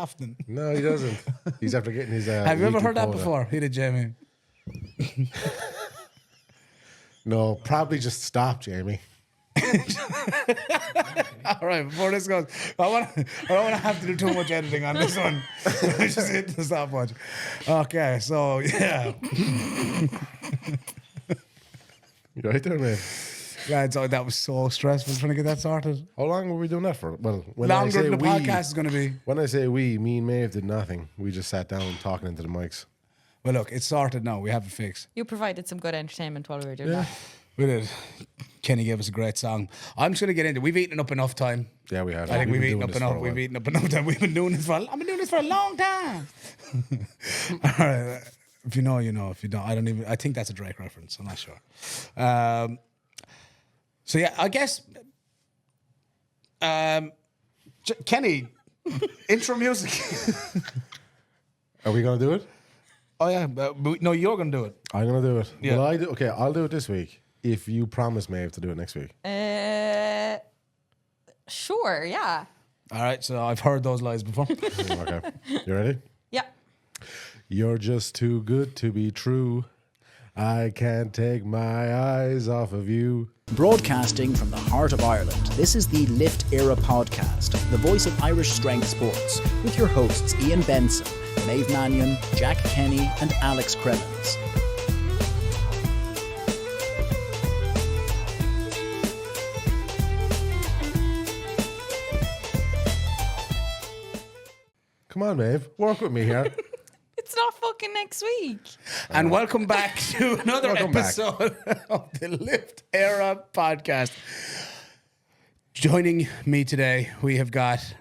often. No, he doesn't. He's after getting his. Have you ever weekly heard that quota. before? He did, Jamie. No, probably just stop, Jamie. All right, before this goes, I don't want to have to do too much editing on this one. Just hit the stopwatch. Okay, so yeah. You right there, man. Lads, that was so stressful trying to get that sorted. How long were we doing that for? Well, when Longer I say than the we, podcast is going to be. When I say we, me and Maeve did nothing. We just sat down talking into the mics. Well, look, it's sorted now. We have it fixed. You provided some good entertainment while we were doing that. We did. Kenny gave us a great song. I'm just going to get into it. We've eaten up enough time. Yeah, we have. I think we've been eaten doing up this for enough. a We've while. eaten up enough time. I've been doing this for a long time. All right. If you know, you know. If you don't, I think that's a Drake reference. I'm not sure. So yeah, I guess Kenny, intro music. Are we gonna do it? Oh yeah, no, you're gonna do it. I'm gonna do it. Yeah. Well, okay, I'll do it this week. If you promise Maeve to do it next week. Sure, yeah. All right, so I've heard those lies before. Okay, you ready? Yeah. You're just too good to be true. I can't take my eyes off of you. Broadcasting from the heart of Ireland, this is the Lift Éire Podcast, the voice of Irish strength sports, with your hosts Ian Benson, Maeve Mannion, Jack Kenny and Alex Cremens. Come on, Maeve. Work with me here. It's not fucking next week. And welcome back to another Welcome back. episode of the Lift Éire Podcast. Joining me today, we have got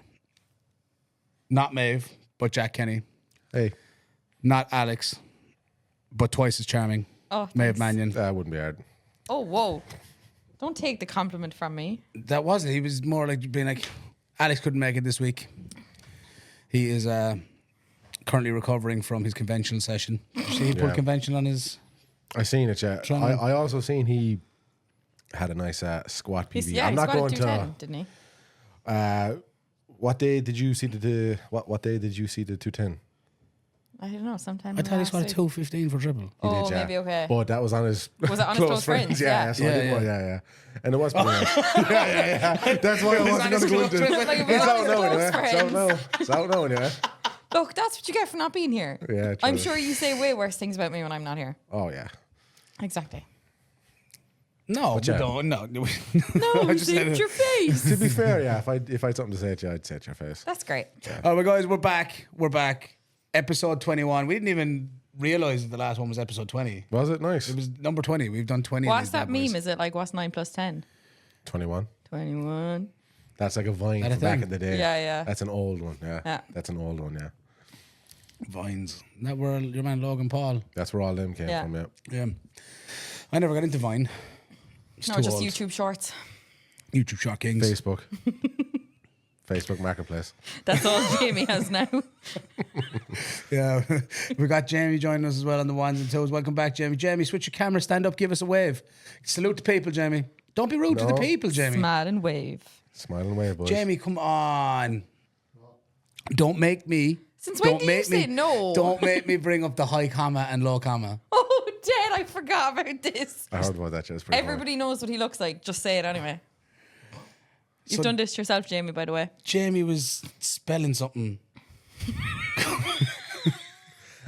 not Maeve, but Jack Kenny. Hey, Not Alex, but twice as charming. Oh, Maeve thanks. Mannion. that wouldn't be hard. Oh, whoa. Don't take the compliment from me. That wasn't. He was more like being like, Alex couldn't make it this week. He is currently recovering from his conventional session. Did you see he put Yeah. convention on his... I seen it, yeah. Trying to- I also seen he had a nice squat PB. He's, yeah, I'm he's not got a going 210, to. didn't he? What day did you see the what day did you see the 210? I don't know, sometime. I thought he scored a 215 for triple. He Oh, did, yeah. maybe okay. But that was on his Was it on his close friends? Yeah, Yeah. so I did Yeah, one, yeah. yeah. And it was pretty nice. yeah. That's why I was wasn't on going to his go close into friends. it. Like, if It's it was out on his now, close anyway. It's out friends. now. It's out now, anyway. Look, that's what you get for not being here. Yeah, I'm true. sure you say way worse things about me when I'm not here. Oh, yeah. Exactly. No, we yeah. don't. No. No, I just said saved it. your face. To be fair, yeah, if I had something to say at you, I'd say it to your face. That's great. All right, guys, we're back. We're back. Episode 21. We didn't even realize that the last one was episode 20. Was it nice? It was number 20. We've done 20. of What's these that bad boys. meme? Is it like, what's 9 plus 10? 21. 21. That's like a Vine That a from back thing? in the day. Yeah, yeah. That's an old one, yeah. Yeah. That's an old one, yeah. Vines. That were your man Logan Paul. That's where all them came Yeah. from, yeah. Yeah. I never got into Vine. It's No, too just old. YouTube shorts. YouTube Short Kings. Facebook. Facebook Marketplace. That's all Jamie has now. Yeah. We got Jamie joining us as well on the ones and twos. Welcome back, Jamie. Jamie, switch your camera, stand up, give us a wave. Salute the people, Jamie. Don't be rude to the No. people, Jamie. Smile and wave. Smile and wave, boys. Jamie, come on. Don't make me. Since when don't do you make say me, no? Don't make me bring up the high comma and low comma. Oh, Dad, I forgot about this. I heard about that, yeah. It's pretty Everybody knows what he looks like. Just say it anyway. You've So- done this to yourself, Jamie, by the way. Jamie was spelling something. funny.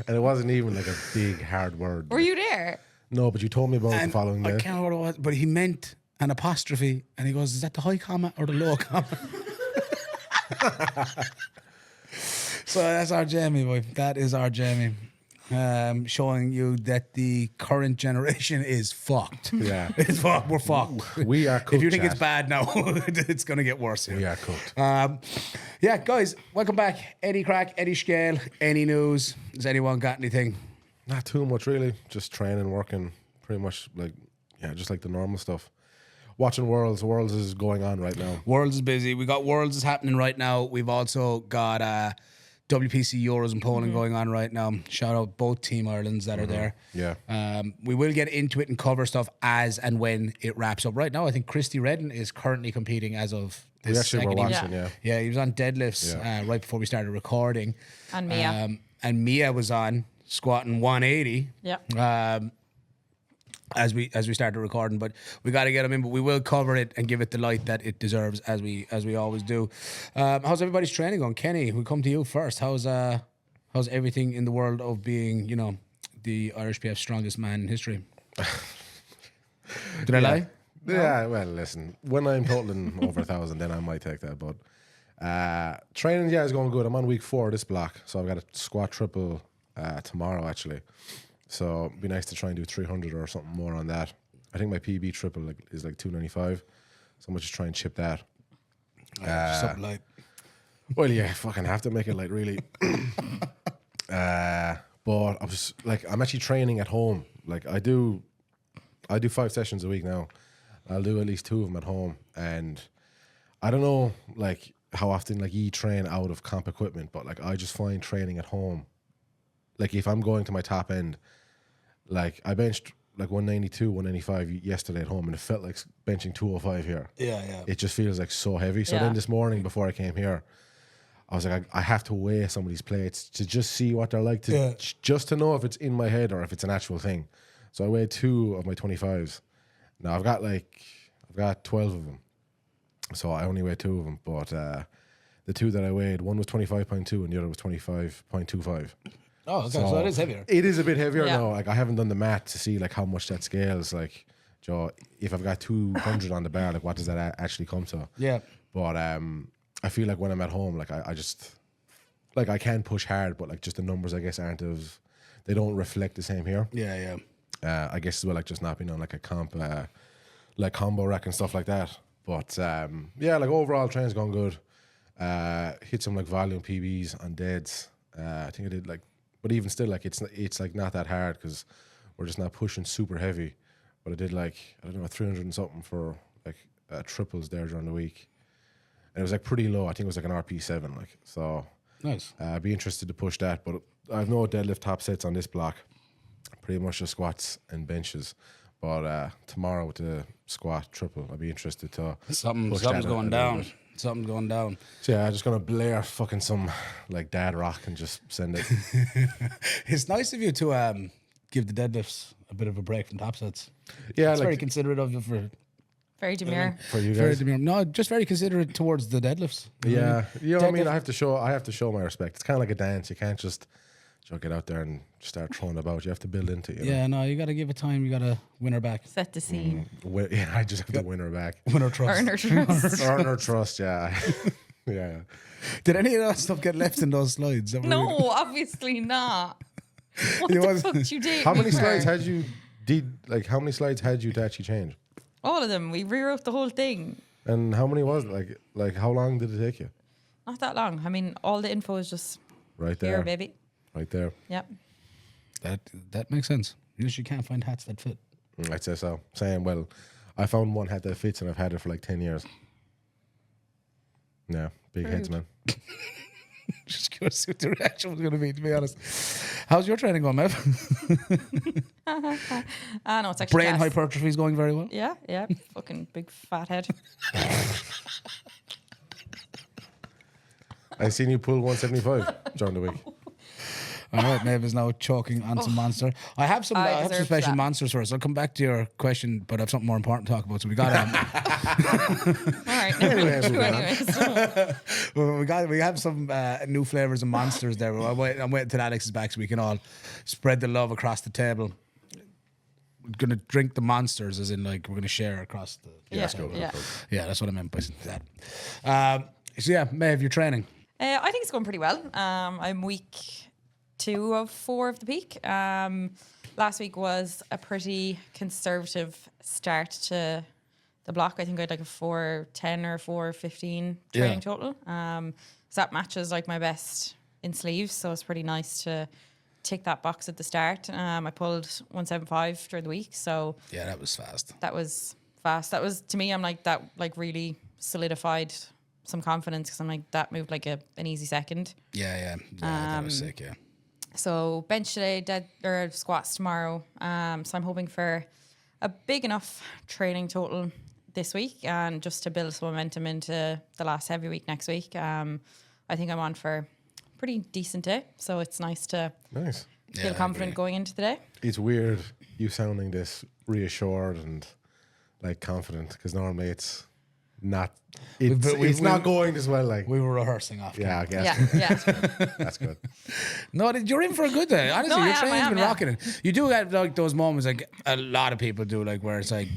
And it wasn't even like a big, hard word. Were you there? No, but you told me about it the And following I day. can't remember what it was, but he meant an apostrophe. And he goes, is that the high comma or the low comma? So that's our Jamie, boy. That is our Jamie. Showing you that the current generation is fucked. Yeah. It's fucked. We're fucked. We are cooked, If you think it's chat. bad now, it's going to get worse here. We are cooked. Yeah, guys, welcome back. Any crack, any scale, any news? Has anyone got anything? Not too much, really. Just training, working, pretty much like, yeah, just like the normal stuff. Watching Worlds. Worlds is going on right now. Worlds is busy. We got Worlds is happening right now. We've also got WPC Euros in Poland going on right now. Shout out both Team Irelands that are there. Yeah. We will get into it and cover stuff as and when it wraps up. Right now, I think Christy Redden is currently competing as of this We actually were second. watching, yeah. Yeah, he was on deadlifts right before we started recording. And Mia. And Mia was on squatting 180. Yeah. As we started recording, but we got to get him in. But we will cover it and give it the light that it deserves, as we always do. How's everybody's training going, Kenny? We come to you first. How's everything in the world of being, the IrishPF strongest man in history? Did I lie? Yeah, well, listen, when I'm totaling over 1,000, then I might take that. But training, is going good. I'm on week 4 of this block, so I've got a squat triple tomorrow, actually. So it'd be nice to try and do 300 or something more on that. I think my PB triple is like 295, so I'm gonna just try and chip that. Something like. Well, yeah, fucking have to make it like really. But I'm just like, I'm actually training at home. Like I do 5 sessions a week now. I'll do at least 2 of them at home, and I don't know like how often like you train out of comp equipment, but like I just find training at home. Like if I'm going to my top end, like I benched like 192, 195 yesterday at home, and it felt like benching 205 here. Yeah. It just feels like so heavy. So then this morning before I came here, I was like, I have to weigh some of these plates to just see what they're like, just to know if it's in my head or if it's an actual thing. So I weighed 2 of my 25s. Now I've got 12 of them, so I only weighed 2 of them. But the 2 that I weighed, one was 25.2 and the other was 25.25. Oh, okay. So it is heavier. It is a bit heavier Yeah. now. Like I haven't done the math to see like how much that scales. Like, Joe, if I've got 200 on the bar, like what does that actually come to? Yeah. But I feel like when I'm at home, like I just like I can push hard, but like just the numbers I guess they don't reflect the same here. Yeah. I guess as well, like just not being on like a comp, like combo rack and stuff like that. But like overall training's gone good. Hit some like volume PBs on deads. I think I did like, but even still, like it's like not that hard because we're just not pushing super heavy. But I did like, I don't know, 300 and something for like triples there during the week, and it was like pretty low. I think it was like an RP7, like so. Nice. I'd be interested to push that, but I have no deadlift top sets on this block. Pretty much just squats and benches. But tomorrow with the squat triple, I'd be interested to Something's push that going a down. little bit. Something's going down. So yeah, I'm just gonna blare fucking some like dad rock and just send it. It's nice of you to give the deadlifts a bit of a break from top sets. Yeah, It's like very considerate of you for Very demure. for you very guys. demure. No, just very considerate towards the deadlifts. Yeah, you know what I mean. Deadlift- I have to show my respect. It's kind of like a dance. You can't just get out there and start throwing about. You have to build into it. You know? Yeah, no, you got to give it time. You got to win her back. Set the scene. Yeah, I just have to win her back. Win her trust. Earn her trust. Earn her trust. Yeah, yeah. Did any of that stuff get left in those slides? That were really- No, obviously not. What It the was- fuck did you do? How many slides had you How many slides had you to actually change? All of them. We rewrote the whole thing. And how many was it? Like how long did it take you? Not that long. I mean, all the info is just Right there, here, baby. right there. Yep. That makes sense. Usually can't find hats that fit. I'd say so. Saying, well, I found one hat that fits and I've had it for like 10 years. Yeah, big heads, man. Just curious what the reaction was going to be, to be honest. How's your training going, Maeve? No, it's actually Brain gas. hypertrophy is going very well. Yeah. Fucking big fat head. I seen you pull 175 during the week. All right, Maeve is now choking on some monster. I have some deserve special that. monsters first. I'll come back to your question, but I have something more important to talk about. So we got All right. Anyways. we have some new flavors of monsters there. I'm waiting till Alex is back so we can all spread the love across the table. We're gonna drink the monsters, as in like we're gonna share across the. Yeah. Yeah, that's what I meant by that. So yeah, Maeve, your training. I think it's going pretty well. I'm week 2 of 4 of the peak. Last week was a pretty conservative start to the block. I think I had like a 4:10 or 4:15 training total. So that matches like my best in sleeves. So it's pretty nice to tick that box at the start. I pulled 175 during the week. So Yeah, that was fast. that was fast. That was, to me, I'm like, that like really solidified some confidence because I'm like, that moved like an easy second. Yeah, that was sick, yeah. So bench today, squats tomorrow. So I'm hoping for a big enough training total this week and just to build some momentum into the last heavy week next week. I think I'm on for a pretty decent day. So it's nice to feel confident going into the day. It's weird you sounding this reassured and like confident because normally it's not. It's not going as well. Like we were rehearsing after. Yeah, I guess. Yeah. That's good. No, you're in for a good day. Honestly, No, your I training's am, been rocking it. You do have like those moments, like a lot of people do, like where it's like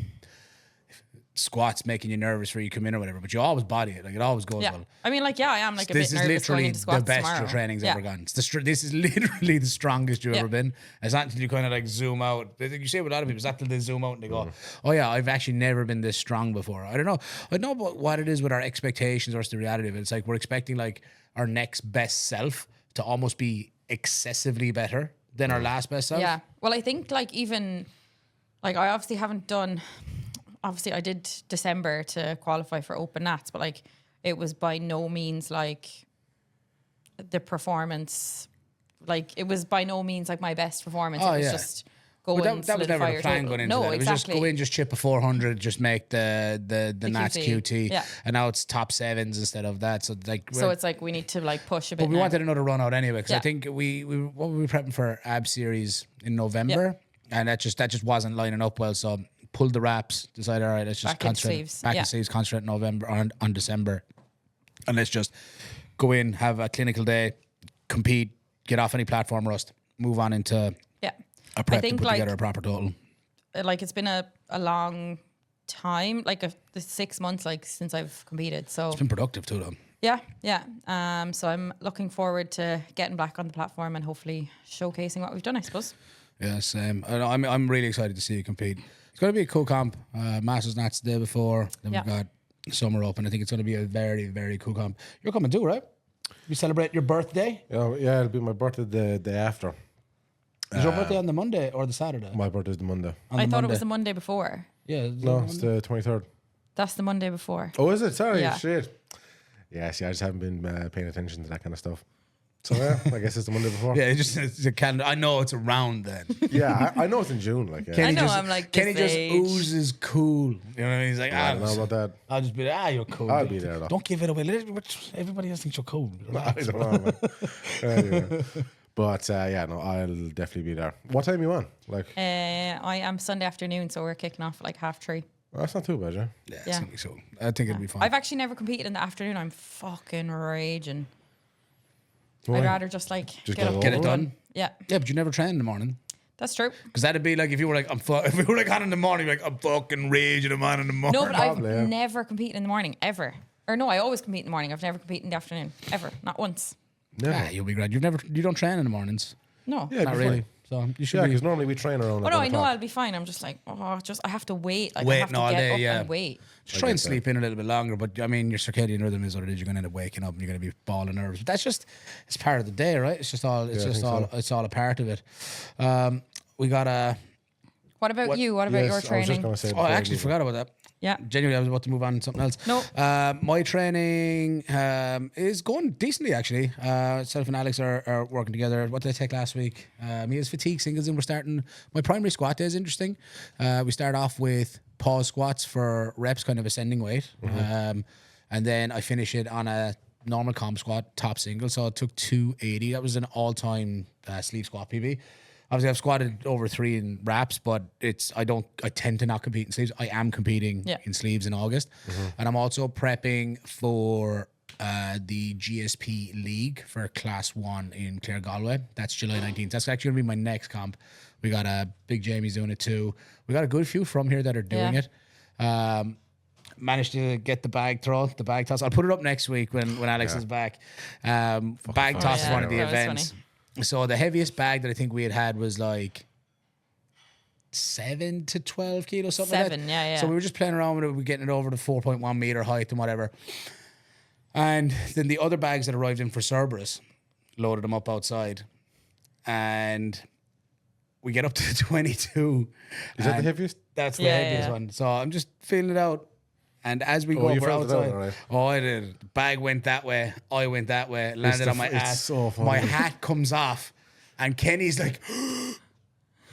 squats making you nervous for you come in or whatever, but you always body it. Like it always goes Yeah. well. I mean, like, I am like a This bit is nervous going literally into the squats best tomorrow. your training's ever gone. This is literally the strongest you've ever been. It's not until you kind of like zoom out. You see with a lot of people, it's not until they zoom out and they go, oh yeah, I've actually never been this strong before. I don't know. I know about what it is with our expectations versus the reality of it. It's like we're expecting like our next best self to almost be excessively better than our last best self. Yeah. Well, I think like even like I obviously haven't done. Obviously, I did December to qualify for Open Nats, but like it was by no means like the performance. Like it was by no means like my best performance. It was just going. But that was never the plan going into that. It was just go in, just chip a 400, just make the Nats QT. Yeah. And now it's top sevens instead of that. So like, so it's like we need to like push a bit. but we wanted another run out anyway because I Yeah. think we what were we prepping for AB series in November, and that just wasn't lining up well. So pulled the wraps, decided all right, let's just Back into concentrate sleeves. back in sleeves, concentrate in November on December, and let's just go in, have a clinical day, compete, get off any platform rust, move on into a prep to put together a proper total. Like it's been a long time, like the 6 months like since I've competed. So It's been productive too, though. yeah. So I'm looking forward to getting back on the platform and hopefully showcasing what we've done, I suppose. Yeah, same. I'm really excited to see you compete. It's going to be a cool comp. Masters Nats the day before. Then we've got Summer Open. I think it's going to be a very, very cool comp. You're coming too, right? You celebrate your birthday? Yeah, it'll be my birthday the day after. Is your birthday on the Monday or the Saturday? My birthday's the Monday. I thought it was the Monday before. Yeah. No, it's the 23rd. That's the Monday before. Oh, is it? Sorry, Yeah. shit. Yeah, see, I just haven't been paying attention to that kind of stuff. So yeah, I guess it's the Monday before. Yeah, it's a calendar. I know it's around then. Yeah, I know it's in June. Like, Kenny I know, just, I'm like Kenny this just age. oozes cool. You know what I mean? He's like, I don't know about that. I'll just be you're cool. I'll be there, though. Don't give it away. Everybody else thinks you're cool. I don't know, man. Anyway. But yeah, no, I'll definitely be there. What time are you on? Like, I am Sunday afternoon, so we're kicking off at like 3:30. that's not too bad, yeah. Yeah, it's Yeah. gonna be so. I think it'll be fun. I've actually never competed in the afternoon. I'm fucking raging. Why? I'd rather just like Just get up, Get it and done. run. Yeah, Yeah, but you never train in the morning. that's true. Because that'd be like if you were like, if we were like on in the morning, like I'm fucking raging, I'm on in the morning. No, but I've Probably, yeah. never competed in the morning ever. Or no, I always compete in the morning. I've never competed in the afternoon ever, not once. Never. You'll be great. You don't train in the mornings. No. Yeah, Not it'd be really. fine. So you should Yeah, be. because normally we train around. Oh like no, 1 I know o'clock. I'll be fine. I'm just like, I have to wait. Like I Waiting have to all get day, up yeah. and wait. Just try and get that. sleep in a little bit longer, but I mean, your circadian rhythm is what it is. You're going to end up waking up and you're going to be balling nerves. But that's just, it's part of the day, right? It's just all, I think so. it's all a part of it. We got a. What about you? What about Yes, your I was just training? going to say. Oh, before I we actually move forgot about that. Yeah. Genuinely, I was about to move on to something else. No. My training is going decently, actually. Self and Alex are working together. What did I take last week? Me as fatigue singles, and we're starting. My primary squat day is interesting. We start off with pause squats for reps, kind of ascending weight. And then I finish it on a normal comp squat, top single. So I took 280. That was an all-time sleeve squat PB. Obviously, I've squatted over 3 in wraps, but I tend to not compete in sleeves. I am competing in sleeves in August. And I'm also prepping for the GSP League for Class 1 in Clare Galway. That's July 19th. That's actually going to be my next comp. We got Big Jamie's doing it too. We got a good few from here that are doing it. Managed to get the bag toss. I'll put it up next week when Alex is back. Bag toss is one of the That was events. So the heaviest bag that I think we had was like 7 to 12 kilos, something like that. 7, yeah. So we were just playing around with it. We were getting it over the 4.1 meter height and whatever. And then the other bags that arrived in for Cerberus, loaded them up outside. And we get up to 22. Is that the heaviest? That's the Yeah, heaviest yeah. one. So I'm just feeling it out. And as we go, you we're felt it out, outside. alright. Oh, I did. The bag went that way. I went that way. Landed on my it's ass. so funny. My hat comes off, and Kenny's like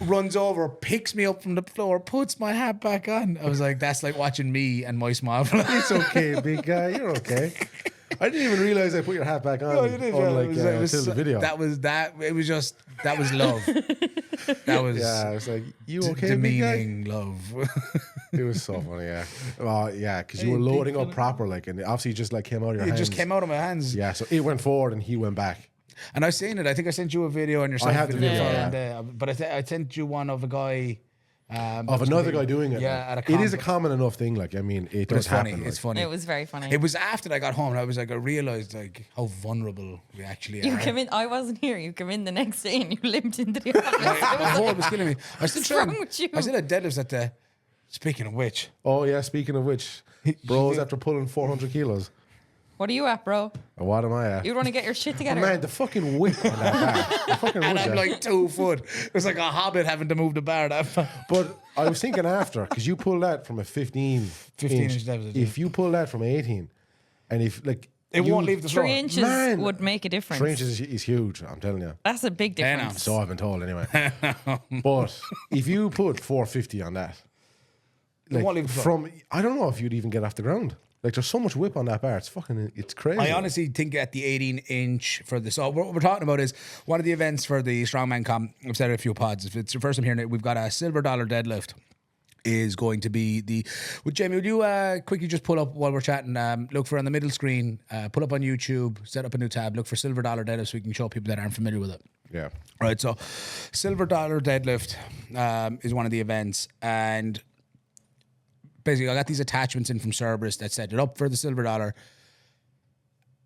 runs over, picks me up from the floor, puts my hat back on. I was like, that's like watching me and my smile. It's okay, big guy. You're okay. I didn't even realize I put your hat back on. No, you did, yeah. Until the video. That was love. That was Yeah, I was like, you okay, big guy? demeaning love. It was so funny, yeah. Well, yeah, because you were loading up proper, like, and obviously it just like came out of your It hands. just came out of my hands. Yeah, so it went forward and he went back. And I've seen it. I think I sent you a video on yourself. I have the video, but I sent you one of a guy. Of another guy doing it. Yeah, at a it is a comp. common enough thing. Like, I mean, it But does it's funny. happen. It's like. funny. It was very funny. It was after I got home and I was like, I realized like how vulnerable we actually You are. came in. I wasn't here. You came in the next day and you limped into the office. My heart was killing me. I still What's trying. wrong with you? I still had deadlifts at the. Speaking of which, Oh, yeah, speaking of which, bros after pulling 400 kilos. What are you at, bro? And what am I at? You want to get your shit Oh, together? man, the fucking whip on that bar. The fucking and whip, I'm yeah. like 2 foot. It was like a hobbit having to move the bar that far. But I was thinking after, because you pull that from a 15 inch deficit, If you pull that from 18, and if, like... It won't leave the floor. 3 inches Man. would make a difference. 3 inches is huge, I'm telling you. That's a big Damn. difference. So I've been told, anyway. But if you put 450 on that, It won't leave the floor. I don't know if you'd even get off the ground. Like, there's so much whip on that bar. It's crazy. I honestly think at the 18-inch for this. So what we're talking about is one of the events for the strongman comp. I've said it a few pods. If it's your first time hearing it, we've got a $silver deadlift. Is going to be the. Well, Jamie, would you quickly just pull up while we're chatting? Look for on the middle screen. Pull up on YouTube. Set up a new tab. Look for $silver deadlift so we can show people that aren't familiar with it. Yeah. Right. So, $silver deadlift is one of the events, and basically, I got these attachments in from Cerberus that set it up for the $silver,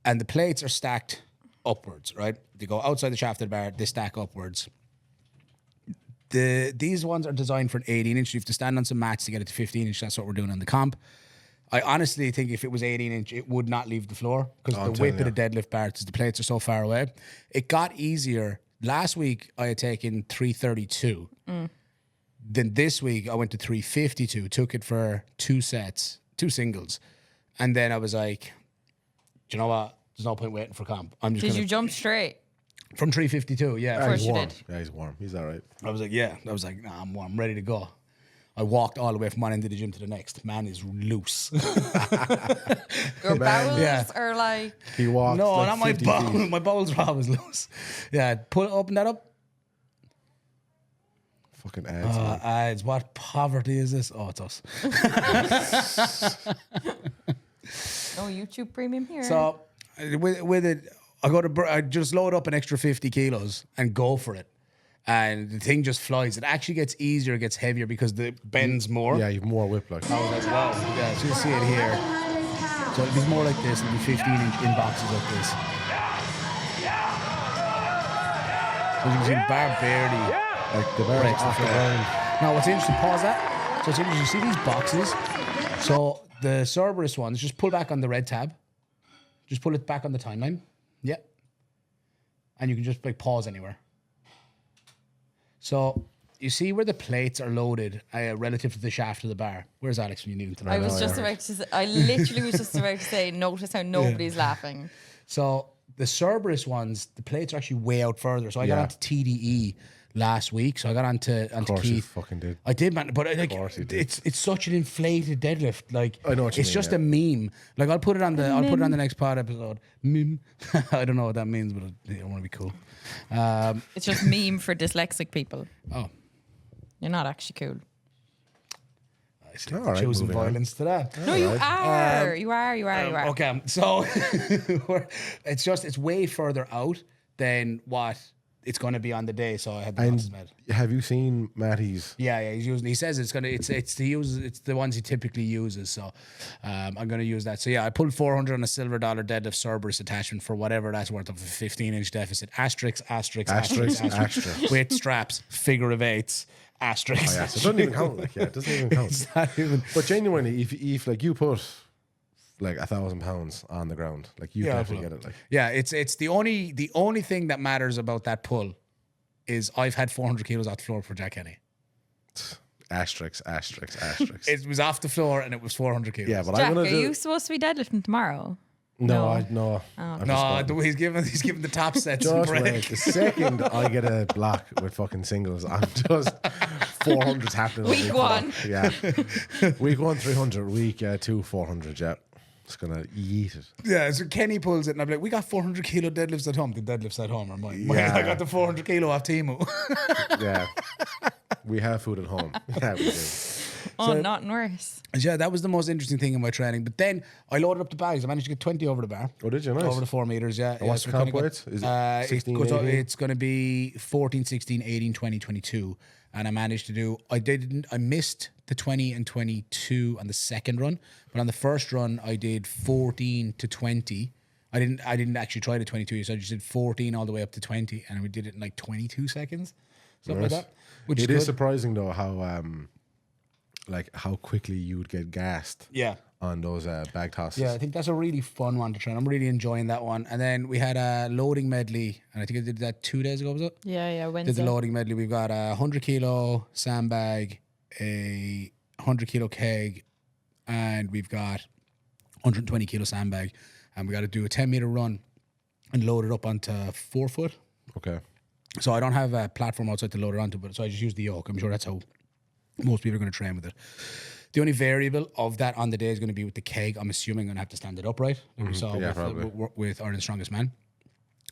and the plates are stacked upwards, right? They go outside the shaft of the bar, they stack upwards. These ones are designed for an 18-inch. You have to stand on some mats to get it to 15-inch. That's what we're doing on the comp. I honestly think if it was 18-inch, it would not leave the floor because the whip of the deadlift bar, the plates are so far away. It got easier. Last week, I had taken 332. Then this week I went to 352, took it for 2 sets, 2 singles. And then I was like, do you know what? There's no point waiting for comp. I'm just Did gonna, you jump straight? from 352, yeah. Of course He's you warm. did. Yeah, he's warm. He's all right. I was like, yeah. I was like, nah, I'm warm, I'm ready to go. I walked all the way from one end of the gym to the next. Man is loose. Your bowels Yeah. are like. He walked. No, like not my 50 bowels. feet. My bowels are always loose. Yeah, open that up. Fucking ads, man. Ads. What poverty is this? Oh, it's us. No YouTube Premium here. So with it, I just load up an extra 50 kilos and go for it. And the thing just flies. It actually gets easier, it gets heavier because the bends more. Yeah, you've more whip, like. I was like, wow. Yeah, so you see it here. So it'll be more like this. It'll be 15-inch in boxes like this. So you can see the bar barely Like, the bar breaks the off the floor. ground. Now, what's interesting, pause that. So it's interesting, you see these boxes? So the Cerberus ones, just pull back on the red tab. Just pull it back on the timeline. Yeah. And you can just like pause anywhere. So you see where the plates are loaded relative to the shaft of the bar. Where's Alex when you need him to I was just about to say, I literally was just about to say, notice how nobody's laughing. So the Cerberus ones, the plates are actually way out further. So I got Yeah. onto TDE last week. So I got onto Of course you Keith. fucking did. I did, man. But like, course you did. it's such an inflated deadlift. Like, I know what you it's mean, just yeah. a meme. Like, I'll put it on the next pod episode. Meme. I don't know what that means, but I want to be cool. It's just meme for dyslexic people. Oh, You're not actually cool. I see. All right, Choosing moving on. violence to that. No, you are. You are. Okay, so it's way further out than what it's going to be on the day. So I had the boxes made. Have you seen Matty's? Yeah, he's using. He says it's the ones he typically uses. So I'm going to use that. So yeah, I pulled 400 on a $silver deadlift Cerberus attachment for whatever that's worth of a 15-inch deficit. Asterisk. With straps, figure of eights. Asterisk. Oh, yeah, so it doesn't even count. Like, yeah, it doesn't even count. It's not even. But genuinely, if like you put like 1,000 pounds on the ground, like you definitely get it. Like, Yeah, it's the only thing that matters about that pull is I've had 400 kilos off the floor for Jack Kenny. asterisk. It was off the floor and it was 400 kilos. Yeah, but Jack, I'm are gonna do. you supposed to be deadlifting tomorrow? No. No. He's giving the top sets a Just break. wait. The second I get a block with fucking singles, I'm just 400's happening. Week one. Yeah. Week 1, 300. Week 2, 400. Yeah. It's going to eat it. Yeah, so Kenny pulls it and I'm like, we got 400 kilo deadlifts at home. The deadlifts at home are mine. Yeah. I got the 400 kilo off Timu. Yeah. We have food at home. Yeah, we do. Oh, not worse. Yeah, that was the most interesting thing in my training. But then I loaded up the bags. I managed to get 20 over the bar. Oh, did you? Nice. Over the 4 meters, yeah. And what's so the we comp kinda weights? Is it got, 16, it goes 18? It's going to be 14, 16, 18, 20, 22. And I managed to do, I missed the 20 and 22 on the second run. But on the first run, I did 14 to 20. I didn't actually try the 22, so I just did 14 all the way up to 20. And we did it in like 22 seconds. Something Nice. like that. Which It is is good. surprising though how quickly you would get gassed Yeah. on those bag tosses. Yeah, I think that's a really fun one to train. I'm really enjoying that one. And then we had a loading medley, and I think I did that 2 days ago, was it? Yeah, Did Wednesday. the loading medley. We've got a 100 kilo sandbag, a 100 kilo keg, and we've got 120 kilo sandbag. And we got to do a 10-meter run and load it up onto 4 foot. Okay. So I don't have a platform outside to load it onto, but so I just use the yoke. I'm sure that's how most people are going to train with it. The only variable of that on the day is going to be with the keg. I'm assuming I'm going to have to stand it upright, like we saw Yeah, probably. with Ireland's Strongest Man.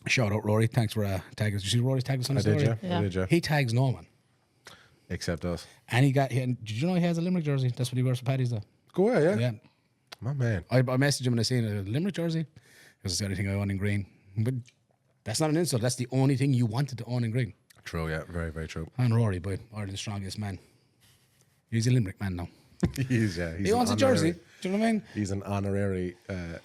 Shout out Rory. Thanks for tagging us. Did you see Rory's tag us on the I did, story? yeah. Yeah. I did, yeah. He tags no one. Except us. And did you know he has a Limerick jersey? That's what he wears for Paddy's though. Go away, yeah. Yeah. My man. I messaged him and I seen a Limerick jersey because it's the only thing I own in green. But that's not an insult. That's the only thing you wanted to own in green. True, yeah. Very, very true. And Rory, but Ireland's Strongest Man. He's a Limerick man now. He's He owns a jersey. Do you know what I mean? He's an honorary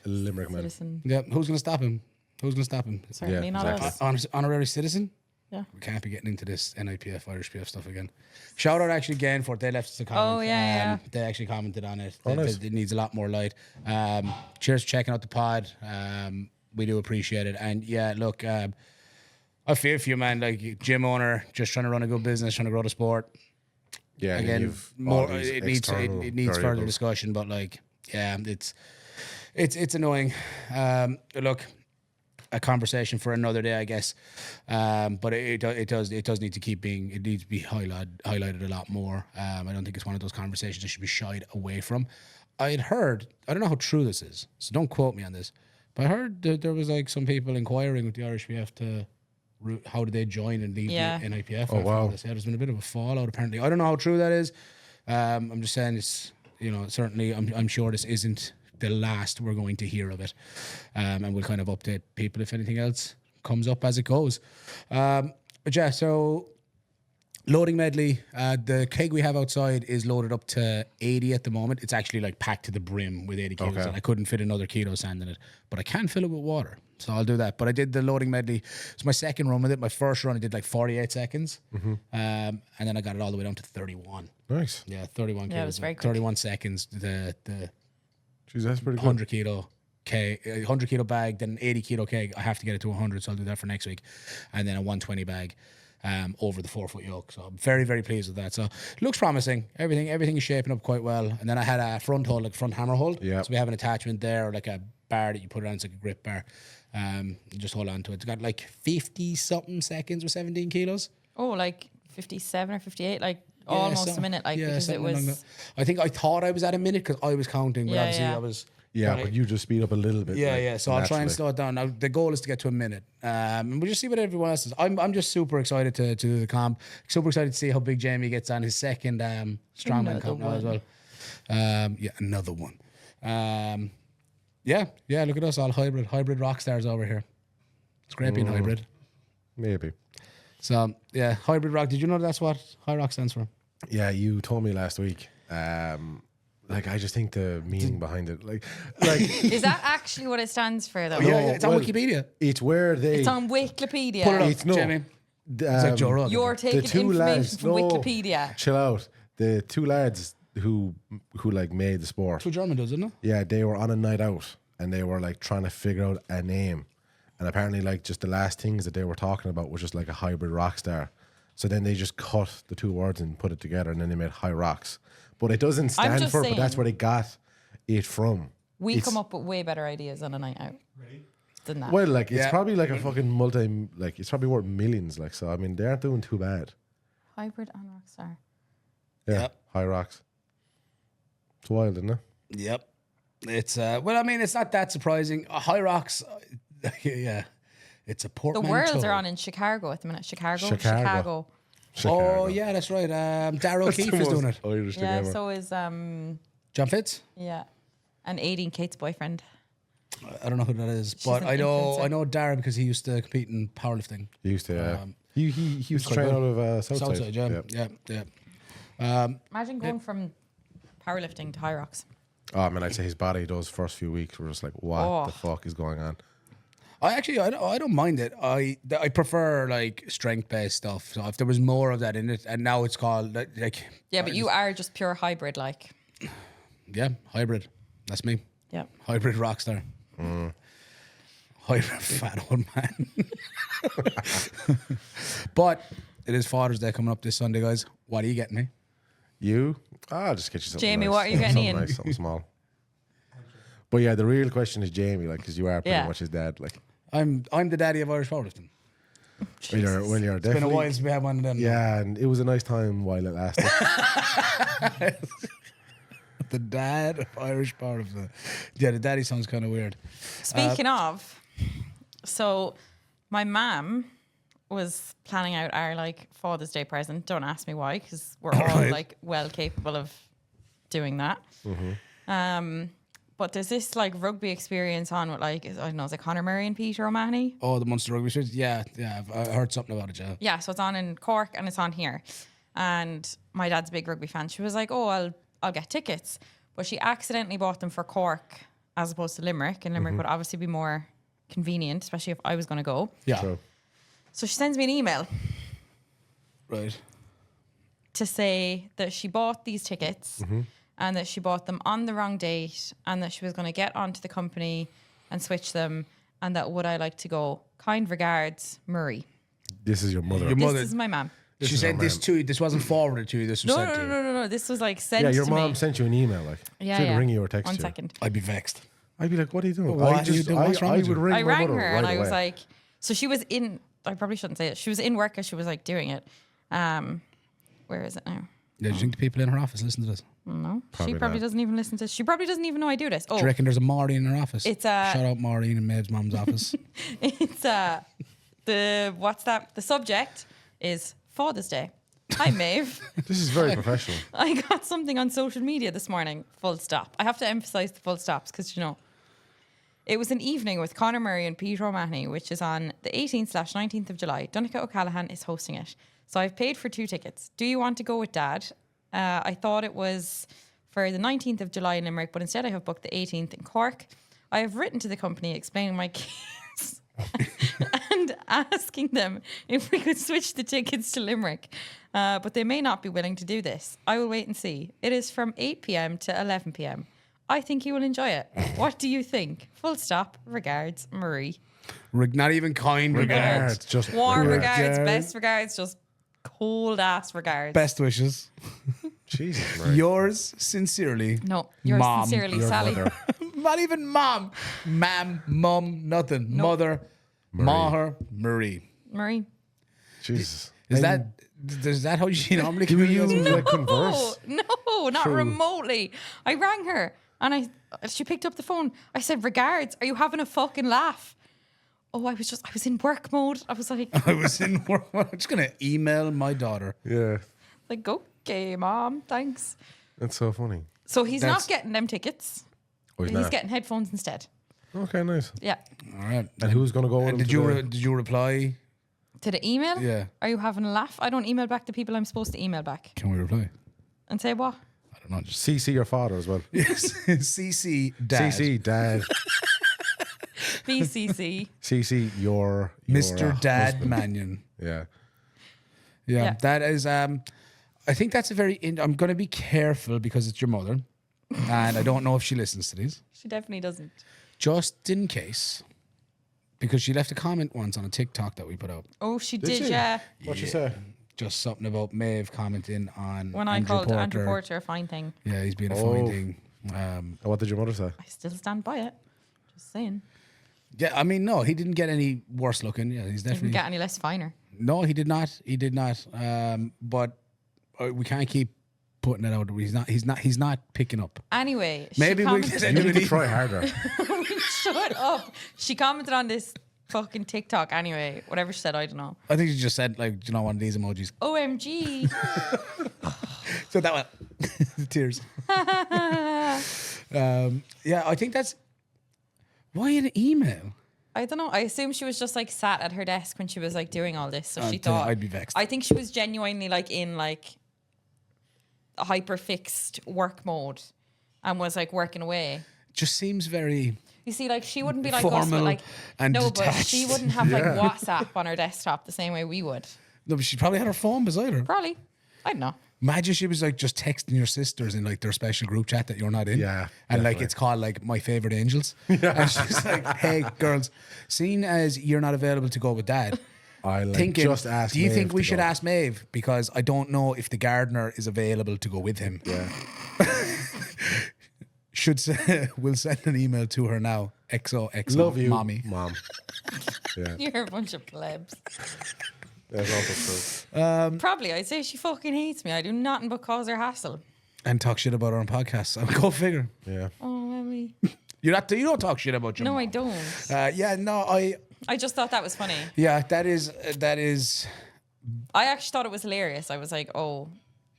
Limerick man. Citizen. Yeah. Who's going to stop him? Who's going to stop him? Certainly Yeah, not exactly. us. Honorary citizen? Yeah. We can't be getting into this NIPF, IrishPF stuff again. Shout out actually again for they left us a comment. Oh, yeah. They actually commented on it. Oh, nice. It needs a lot more light. Cheers for checking out the pod. We do appreciate it. And yeah, look, I feel for you, man. Like gym owner, just trying to run a good business, trying to grow the sport. Yeah, and Again, you've all more. these It needs external further variables. discussion, but like, yeah, it's annoying. Look, a conversation for another day, I guess. But it does need to keep being. It needs to be highlighted a lot more. I don't think it's one of those conversations that should be shied away from. I had heard. I don't know how true this is, so don't quote me on this. But I heard that there was like some people inquiring with the IrishPF to. How did they join and leave Yeah. the NIPF? Oh, wow. There's been a bit of a fallout apparently. I don't know how true that is. I'm just saying it's, certainly I'm sure this isn't the last we're going to hear of it. And we'll kind of update people if anything else comes up as it goes. But yeah, so loading medley, the keg we have outside is loaded up to 80 at the moment. It's actually like packed to the brim with 80 kilos Okay. and I couldn't fit another kilo of sand in it, but I can fill it with water. So I'll do that. But I did the loading medley. It's my second run with it. My first run, I did like 48 seconds. And then I got it all the way down to 31. Nice. Yeah, 31 Yeah, it kilos. was very quick. 31 seconds. The Jeez, that's pretty good. 100 kilo keg, 100 kilo bag, then 80 kilo keg. I have to get it to 100, so I'll do that for next week. And then a 120 bag over the 4 foot yoke. So I'm very, very pleased with that. So it looks promising. Everything is shaping up quite well. And then I had a front hold, like front hammer hold. Yeah. So we have an attachment there, or like a bar that you put it on. It's like a grip bar. You just hold on to it. It's got like 50 something seconds with 17 kilos. Oh, like 57 or 58, like Yeah, almost so- a minute, like yeah, because it something along was. that. I thought I was at a minute because I was counting, but Yeah, obviously yeah. I was. Yeah, but but you just speed up a little bit. Yeah, like, yeah. So I'll try and naturally. slow it down. Now the goal is to get to a minute. And we'll just see what everyone else is. I'm just super excited to do the comp. Super excited to see how big Jamie gets on his second strongman Another comp now as well. one. Yeah, another one. Yeah. Look at us, all hybrid rock stars over here. It's great being hybrid. Maybe. So yeah, hybrid rock. Did you know that's what high rock stands for? Yeah, you told me last week. Like, I just think the meaning behind it, like Is that actually what it stands for, though? Yeah, it's on well, Wikipedia. it's where they. It's on Wikipedia. Pull it up, It's no. Jamie. It's like Joe Rogan. You're taking two information lads- from no. Wikipedia. Chill out. The two lads who like made the sport. That's what German does, isn't it? Yeah, they were on a night out and they were like trying to figure out a name, and apparently like just the last things that they were talking about was just like a hybrid rock star. So then they just cut the two words and put it together, and then they made High Rocks. But it doesn't stand just for it, but that's saying. where they got it from. We come up with way better ideas on a night out than that. Well, like, it's Yeah. probably like a fucking it's probably worth millions. Like, so, I mean, they aren't doing too bad. Hybrid and Rockstar. Yeah. Yep. High Rocks. It's wild, isn't it? Yep. It's well, I mean, it's not that surprising. High Rocks, yeah, it's a The portmanteau. Worlds are on in Chicago at the minute. Chicago. Chicago. Oh yeah, that's right. Darryl That's O'Keefe the is doing most it. Irish thing Yeah, ever. so is John Fitz. yeah, and Aideen, Kate's boyfriend. I don't know who that is, She's but an I know influencer. Darryl because he used to compete in powerlifting. He used to, he used to quite train good. out of Southside. Southside, yeah. Imagine going from powerlifting to high rocks. Oh, I mean, I'd say his body those first few weeks were just like, what the fuck is going on? I don't mind it. I prefer like strength based stuff. So if there was more of that in it, and now it's called like Yeah, but you are just pure hybrid, like. yeah, hybrid. That's me. Yeah. Hybrid rockstar. Hybrid fat old man. But it is Father's Day coming up this Sunday, guys. What are you getting me? You? I'll just get you something Jamie, nice. what are you getting Something Ian? nice, something small. But yeah, the real question is Jamie, like, because you are pretty Yeah. much his dad. Like, I'm the daddy of Irish powerlifting. when you're It's been a definitely... while since we had one of them. Yeah, and it was a nice time while it lasted. The dad of Irish powerlifting. Yeah, the daddy sounds kind of weird. Speaking of, so my mum was planning out our like Father's Day present. Don't ask me why, because we're all Right. like well capable of doing that. But there's this like rugby experience on with like I don't know, is it Conor Murray and Peter O'Mahony? Oh, the Munster Rugby Street? Yeah, I heard something about it, yeah. Yeah, so it's on in Cork and it's on here. And my dad's a big rugby fan. She was like, "Oh, I'll get tickets," but she accidentally bought them for Cork as opposed to Limerick, and Limerick would obviously be more convenient, especially if I was going to go. Yeah, So, So she sends me an email right. to say that she bought these tickets and that she bought them on the wrong date and that she was going to get onto the company and switch them, and that would I like to go? Kind regards, Murray. this is your mother. Your mother. This is my mum. She is sent our this ma'am. to you. This wasn't forwarded to you. This was No, sent no, to no, you. no, no, no. This was like sent Yeah, your to mom me. sent you an email. Like, Yeah, she didn't yeah. ring you or text 1 you. second. I'd be vexed. I'd be like, what are you doing? What I are you doing? What's wrong I with would you? ring I my rang mother her and right I was away. like, so she was in, I probably shouldn't say it. She was in work as she was like doing it. Where is it now? Yeah, do you think the people in her office listen to this? No, Probably she probably not. doesn't even listen to. She probably doesn't even know I do this. Do Oh, you reckon there's a Maureen in her office? It's Shout out Maureen in Maeve's mum's office. it's the what's that? The subject is Father's Day. Hi, Maeve. This is very professional. I got something on social media this morning. Full stop. I have to emphasize the full stops because you know. It was an evening with Conor Murray and Peter O'Mahony, which is on the 18th/19th of July. Donncha O'Callaghan is hosting it. So I've paid for 2 tickets. Do you want to go with Dad? I thought it was for the 19th of July in Limerick, but instead I have booked the 18th in Cork. I have written to the company explaining my case and asking them if we could switch the tickets to Limerick. But they may not be willing to do this. I will wait and see. It is from 8 p.m. to 11 p.m. I think you will enjoy it. What do you think? Full stop. Regards, Murray. Not even kind regards. Just Warm regards, Regards. best regards, just cold ass regards. Best wishes. Jesus, Mary. Yours sincerely. No, yours Mom, sincerely, Your Sally. mother. Not even mom. Mum, nothing. Mother, Maher, Marie. Murray. Jesus. Is that how you normally Do you communicate? like converse? No, not True. remotely. I rang her and she picked up the phone. I said, "Regards, are you having a fucking laugh?" Oh, I was in work mode. I was like, I was in work. I'm just gonna email my daughter. Yeah, okay, Mom, thanks. that's so funny. So he's That's- not getting them tickets. Oh, he's He's not. getting headphones instead. Okay, nice. Yeah. All right. And who's going to go with And him today? did you reply? To the email? Yeah. Are you having a laugh? I don't email back the people I'm supposed to email back. Can we reply? And say what? I don't know. Just CC your father as well. CC dad. CC dad. BCC. CC your Mr. Dad husband. Mannion. Yeah. Yeah, Yeah. that is. I think that's a very. I'm going to be careful because it's your mother, and I don't know if she listens to these. She definitely doesn't. Just in case, because she left a comment once on a TikTok that we put out. Oh, she Did did, she? yeah. What'd you say? just something about Maeve commenting on When I Andrew called Porter. Andrew Porter a fine thing, Yeah, he's being a Oh. fine thing. And what did your mother say? I still stand by it. Just saying. Yeah, I mean, no, he didn't get any worse looking. Yeah, he's Didn't definitely. get any less finer. No, he did not. He did not. But we can't keep putting it out. He's not picking up. Anyway, Maybe she we commented, can send You him need an to try email. harder. shut up. She commented on this fucking TikTok anyway. Whatever she said, I don't know. I think she just said like, you know, one of these emojis. OMG. So that one, the tears. Yeah, I think that's why an email. I don't know. I assume she was just like sat at her desk when she was like doing all this. So she I'd tell you, thought I'd be vexed. I think she was genuinely like in like a hyper fixed work mode and was like working away. Just seems very. You see, like she wouldn't be like us, but Formal like and no, detached. but she wouldn't have like Yeah. WhatsApp on her desktop the same way we would. No, but she probably had her phone beside her. Probably. I don't know. Imagine she was like just texting your sisters in like their special group chat that you're not in. Yeah, And like definitely. it's called like My Favorite Angels. And she's like, hey, girls, seeing as you're not available to go with dad, I like thinking, just asked. do you Maeve think we to should go. ask Maeve? Because I don't know if the gardener is available to go with him. Yeah. We'll send an email to her now. XOXO, Love you, mommy. mom. Yeah, You're a bunch of plebs. that's also true. Probably. I'd say she fucking hates me. I do nothing but cause her hassle. And talk shit about her on podcasts. Go figure. Yeah. Oh, Emily. You don't talk shit about your No, mom. I don't. Yeah, no, I just thought that was funny. yeah, that is. I actually thought it was hilarious. I was like, oh,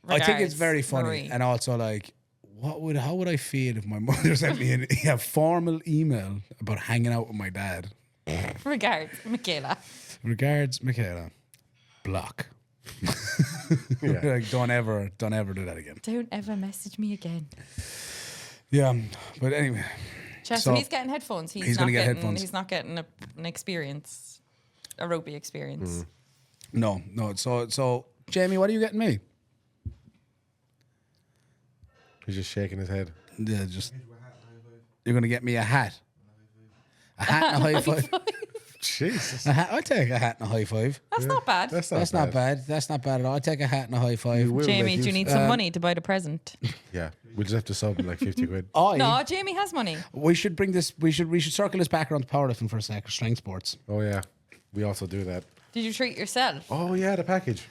I think it's regards, very funny, Marie. and also like, how would I feel if my mother sent me a formal email about hanging out with my dad? Regards, Michaela. Regards, Michaela. Block. Yeah. Like, don't ever do that again. Don't ever message me again. Yeah, but anyway, Chess, So, when he's getting headphones, he's gonna not get getting, headphones. He's not getting an experience, a rugby experience. no. So Jamie, what are you getting me? He's just shaking his head. Yeah, just you're gonna get me a hat. A hat and a high five. Jesus. A hat. I'll take a hat and a high five. That's not bad. That's Not bad. That's not bad at all. I'll take a hat and a high five. You will Jamie, make do you use- need some money to buy the present? Yeah. We'll just have to sub like 50 quid. No, Jamie has money. We should bring this. We should circle this back around to powerlifting for a sec. Strength sports. Oh, yeah. We also do that. Did you treat yourself? Oh, yeah, the package.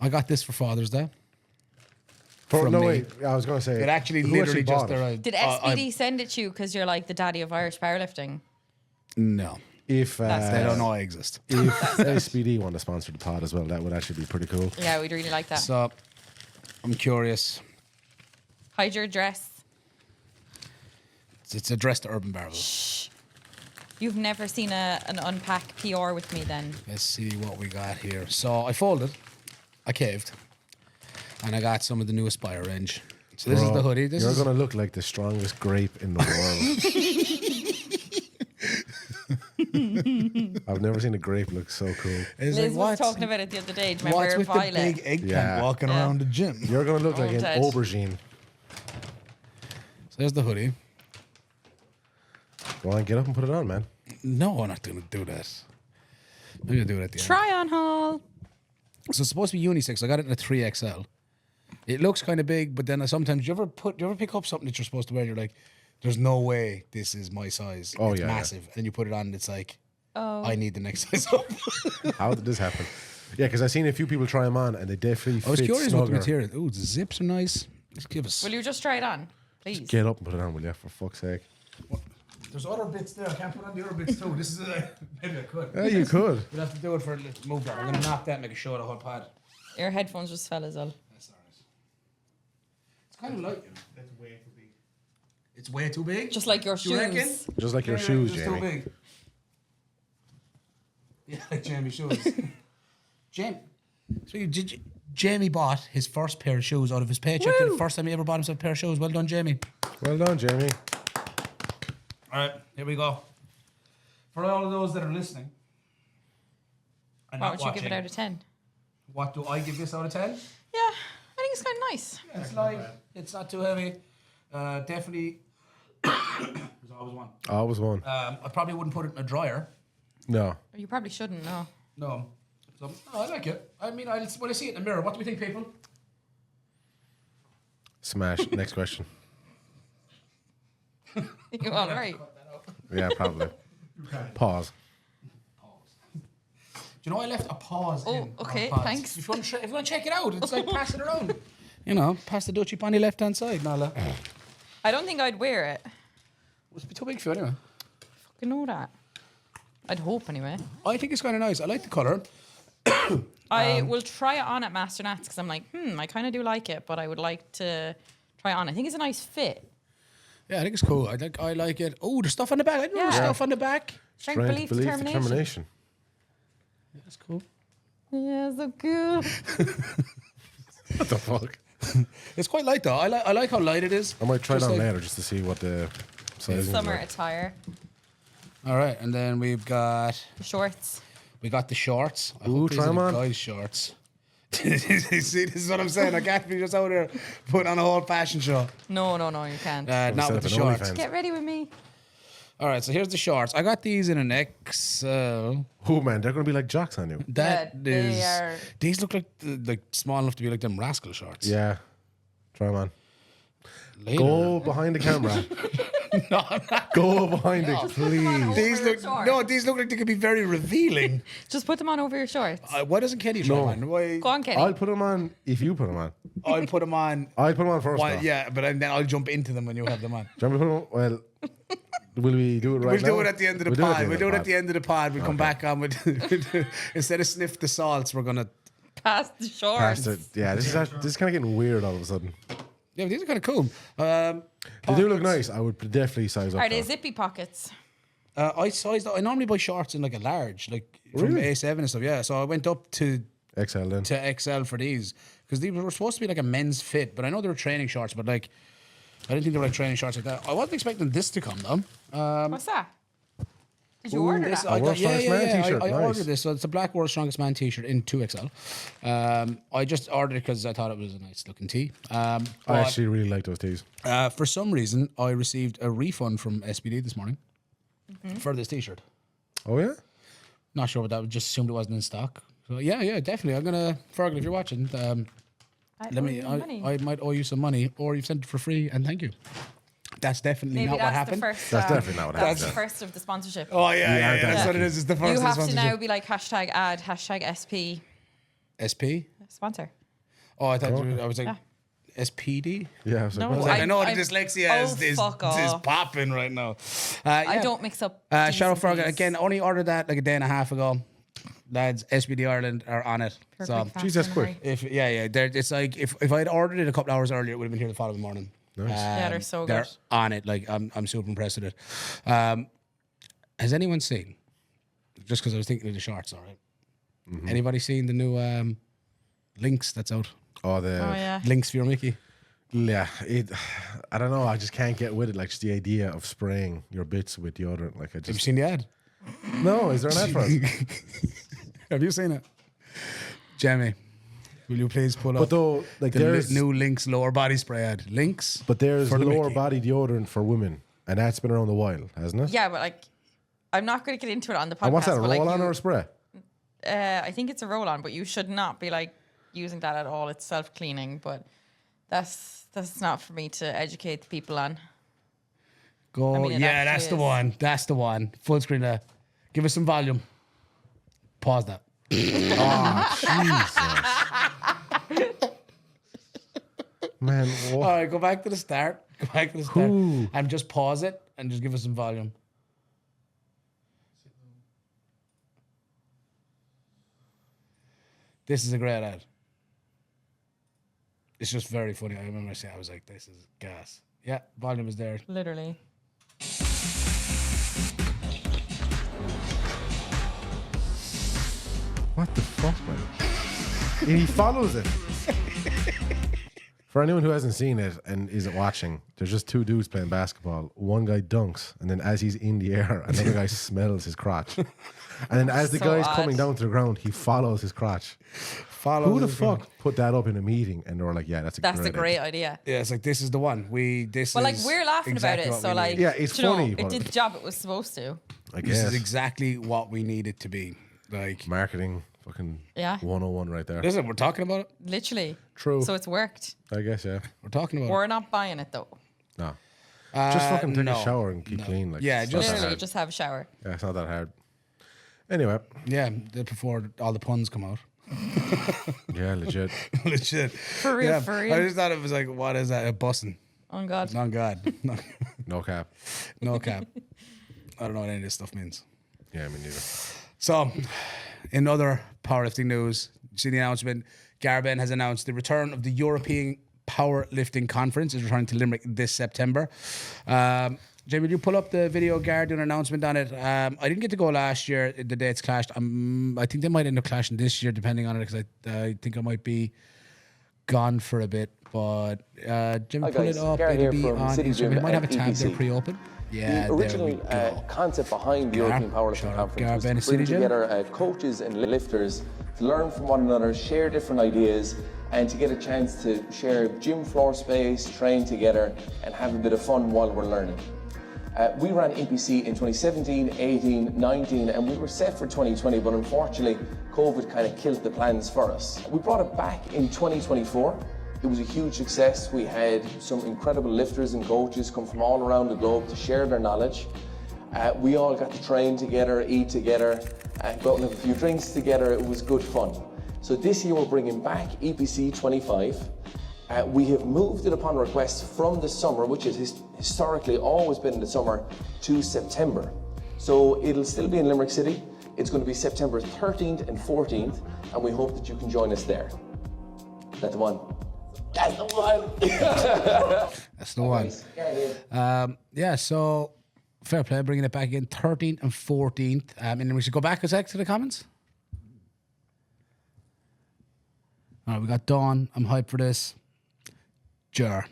I got this for Father's Day. Oh, From no, me. wait. I was going to say. It actually who literally just bought it? arrived. Did SPD send it to you because you're like the daddy of Irish powerlifting? No, If they don't know I exist. if SPD want to sponsor the pod as well, that would actually be pretty cool. Yeah, we'd really like that. So I'm curious. Hide your dress. It's addressed to Urban Barbell. You've never seen an unpack PR with me then. Let's see what we got here. So I folded, I caved, and I got some of the new Aspire range. So this is Bro, the hoodie. You're going to look like the strongest grape in the world. I've never seen a grape look so cool. It's Liz like, was talking about it the other day. Do you what's remember with Violet? the big eggplant Yeah. walking Yeah. around the gym? You're going to look like an Ted. aubergine. So there's the hoodie. Go on, get up and put it on, man. No, I'm not going to do that. I'm going to do it at the end. Try on haul. So it's supposed to be unisex. I got it in a 3XL. It looks kind of big, but then sometimes do you ever pick up something that you're supposed to wear? And you're like, there's no way this is my size. Oh, it's yeah, massive. And then you put it on and it's like, Oh. I need the next size up. How did this happen? Yeah, because I've seen a few people try them on and they definitely I was fit curious about the snugger. material. Ooh, the zips are nice. Let's give us. Will you just try it on, please? Get up and put it on, will you? For fuck's sake. There's other bits there. I can't put on the other bits too. This is maybe I could. Yeah, you could. We'll have to do it for let's move that. I'm gonna knock that and make a show of the whole pad. Your headphones just fell as well. That's alright. It's kind of light. That's way too big. It's way too big. Just like your Do you reckon? shoes. Just like your Yeah, shoes, it's Jamie. too big. Yeah, like Jamie's shoes. Jamie bought his first pair of shoes out of his paycheck. Woo! The first time he ever bought himself a pair of shoes. Well done, Jamie. Well done, Jamie. All right, here we go. For all of those that are listening and What not would you give it watching, out of 10? what do I give this out of 10? Yeah, I think it's kind of nice. It's light. It's not too heavy. Definitely. There's always one. Always one. I probably wouldn't put it in a dryer. No. You probably shouldn't, no. No. So, I like it. I mean, when I see it in the mirror, what do we think, people? Smash. Next question. You all right? Yeah, probably. Pause. Do you know I left a pause Oh, in? okay, on pods? thanks. If you want to check it out, it's like pass it around. You know, pass the Dutchie on the left-hand side, Nala. I don't think I'd wear it. It's too big for you anyway. You know that. I'd hope anyway. I think it's kind of nice. I like the colour. I will try it on at Master Nats because I'm like, I kind of do like it, but I would like to try it on. I think it's a nice fit. Yeah, I think it's cool. I like it. Oh, there's stuff on the back. I didn't know there's Yeah. stuff on the back. Strength, belief, determination. Yeah, that's cool. Yeah, so cool. What the fuck? It's quite light though. I like how light it is. I might try it Just on like- later just to see what the size is. Summer like. attire. All right, and then we've got Shorts. the shorts. I Ooh, hope these try are 'em the on. guys' shorts. See, this is what I'm saying. I can't be just out there putting on a whole fashion show. No, you can't. Not set with up the an shorts. OnlyFans. Get ready with me. All right, so here's the shorts. I got these in an XL. Oh man, they're gonna be like jocks on you. That Yeah, they is. are- These look like small enough to be like them rascal shorts. Yeah. Try them on. Later. Go behind the camera. No, I'm not. Go behind it, please. These Over look shorts. These look like they could be very revealing. Just put them on over your shorts. Why doesn't Kenny try No. one? Why? Go on, Kenny. I'll put them on if you put them on. I'll put them on. I'll put them on first. Why, though. yeah, but then I'll jump into them when you have them on. Do you want me to put them on? Well, will we do it right now? We'll do it at the end of the We'll pod. We'll do it at the pod. end of the pod. We'll come back on with instead of sniff the salts, we're gonna. Past the shorts. Past it. Yeah, this is kind of getting weird all of a sudden. Yeah, but these are kind of cool. They do look nice. I would definitely size up. Are they though. zippy pockets? I normally buy shorts in like a large, like from Really? A7 and stuff. Yeah, so I went up to XL then? XL for these because these were supposed to be like a men's fit, but I know they were training shorts, but like I didn't think they were like training shorts like that. I wasn't expecting this to come though. What's that? Did you order This- that? I got, World's Strongest Man t-shirt, I nice. ordered this, so it's a black World's Strongest Man t-shirt in 2XL. I just ordered it because I thought it was a nice looking tee. I But, actually really like those tees. for some reason, I received a refund from SBD this morning for this t-shirt. Oh yeah? Not sure what that was. Just assumed it wasn't in stock. So yeah, definitely. I'm gonna, Fergal, if you're watching, let me. I might owe you some money, or you've sent it for free, and thank you. That's definitely Maybe not that's what happened. the first. That's definitely not what That's happened. the first of the sponsorship. Oh yeah, Yeah, that's yeah. what it is. It's the first. you have to sponsorship. now be like hashtag ad, hashtag SP SP. sponsor. Oh, I thought I was like Yeah. SPD. Yeah, I was like, No, what? I know the I- dyslexia oh, is fuck off. popping right now. I don't mix up. Shout out Ds Fergal and Ps. again. Only ordered that like a day and a half ago. Lads, SPD Ireland are on it. Perfect, So fast Jesus, and quick. hurry. it's like if I had ordered it a couple hours earlier, it would have been here the following morning. Nice. Yeah, they're so They're good. on it. Like I'm super impressed with it. Has anyone seen? Just because I was thinking of the shorts, all right. Mm-hmm. Anybody seen the new Lynx that's out? Oh, Oh yeah. Lynx for your Mickey. Yeah, I don't know. I just can't get with it. Like just the idea of spraying your bits with deodorant. Like I Have you just seen the ad? no. Is there an ad for it? Have you seen it, Jamie? Will you please pull But up though, like the there's new Lynx lower body spray ad? Lynx, but there's for the lower Mickey. body deodorant for women, and that's been around a while, hasn't it? Yeah, but like, I'm not going to get into it on the podcast. And what's that? A but, like, roll on you- or a spray? I think it's a roll on, but you should not be like using that at all. It's self cleaning, but that's not for me to educate the people on. Go. I mean, it Yeah, actually that's the is. one. That's the one. Full screen there. Give us some volume. Pause that. Man, All what? right, go back to the start. Go back to the start. Ooh. And just pause it and just give us some volume. This is a great ad. It's just very funny. I remember saying, I was like, this is gas. Yeah, volume is there. Literally. What the fuck, man? He follows it. For anyone who hasn't seen it and isn't watching, there's just two dudes playing basketball. One guy dunks, and then as he's in the air, another guy smells his crotch. And then as the So guy's odd. coming down to the ground, he follows his crotch. Who the fuck put that up in a meeting? And they were like, "Yeah, that's a That's a great great idea. Yeah, it's like, this is the one. Well, like we're laughing exactly about what it, so we like, need. Yeah, it's do you know, funny, it but- did the job it was supposed to. I This guess is exactly what we need it to be. Like, marketing Fucking Yeah. 101 right there. Listen, we're talking about it. Literally. True. So it's worked. I guess, yeah. We're talking about We're not buying it though. No. Just fucking take no. a shower and keep clean. Like, Yeah, it's not that Literally, hard. just have a shower. Yeah, it's not that hard. Anyway, it. Yeah, before all the puns come out. yeah, legit. Legit. For real, Yeah, for real. I just thought it was like, what is that? A bussin'? Oh God. On God. No, No cap. no cap. I don't know what any of this stuff means. Yeah, me neither. So, in other powerlifting news, you see the announcement. Garben has announced the return of the European Powerlifting Conference is returning to Limerick this September. Jamie, will you pull up the video Gar doing an announcement on it? I didn't get to go last year. The dates clashed. I think they might end up clashing this year, depending on it, because I think I might be gone for a bit. But Jamie, Hi pull guys, it up. Gary It'll here be from on City Instagram. Gym We might have a and tab there EPC. pre-open. Yeah, The there we original go. concept behind the European Powerlifting Shout out Conference was Garben, to City bring Gym. together coaches and lifters to learn from one another, share different ideas, and to get a chance to share gym floor space, train together, and have a bit of fun while we're learning. We ran EPC in 2017, 18, 19, and we were set for 2020, but unfortunately, COVID kind of killed the plans for us. We brought it back in 2024. It was a huge success. We had some incredible lifters and coaches come from all around the globe to share their knowledge. We all got to train together, eat together, go out and have a few drinks together. It was good fun. So this year we're bringing back EPC 25. We have moved it upon request from the summer, which has historically always been in the summer, to September. So it'll still be in Limerick City. It's going to be September 13th and 14th, and we hope that you can join us there. That's the one. That's the one. That's the one. Yeah, so fair play, bringing it back in 13th and 14th. And then we should go back a sec to the comments. All right, we got Dawn. I'm hyped for this. Jur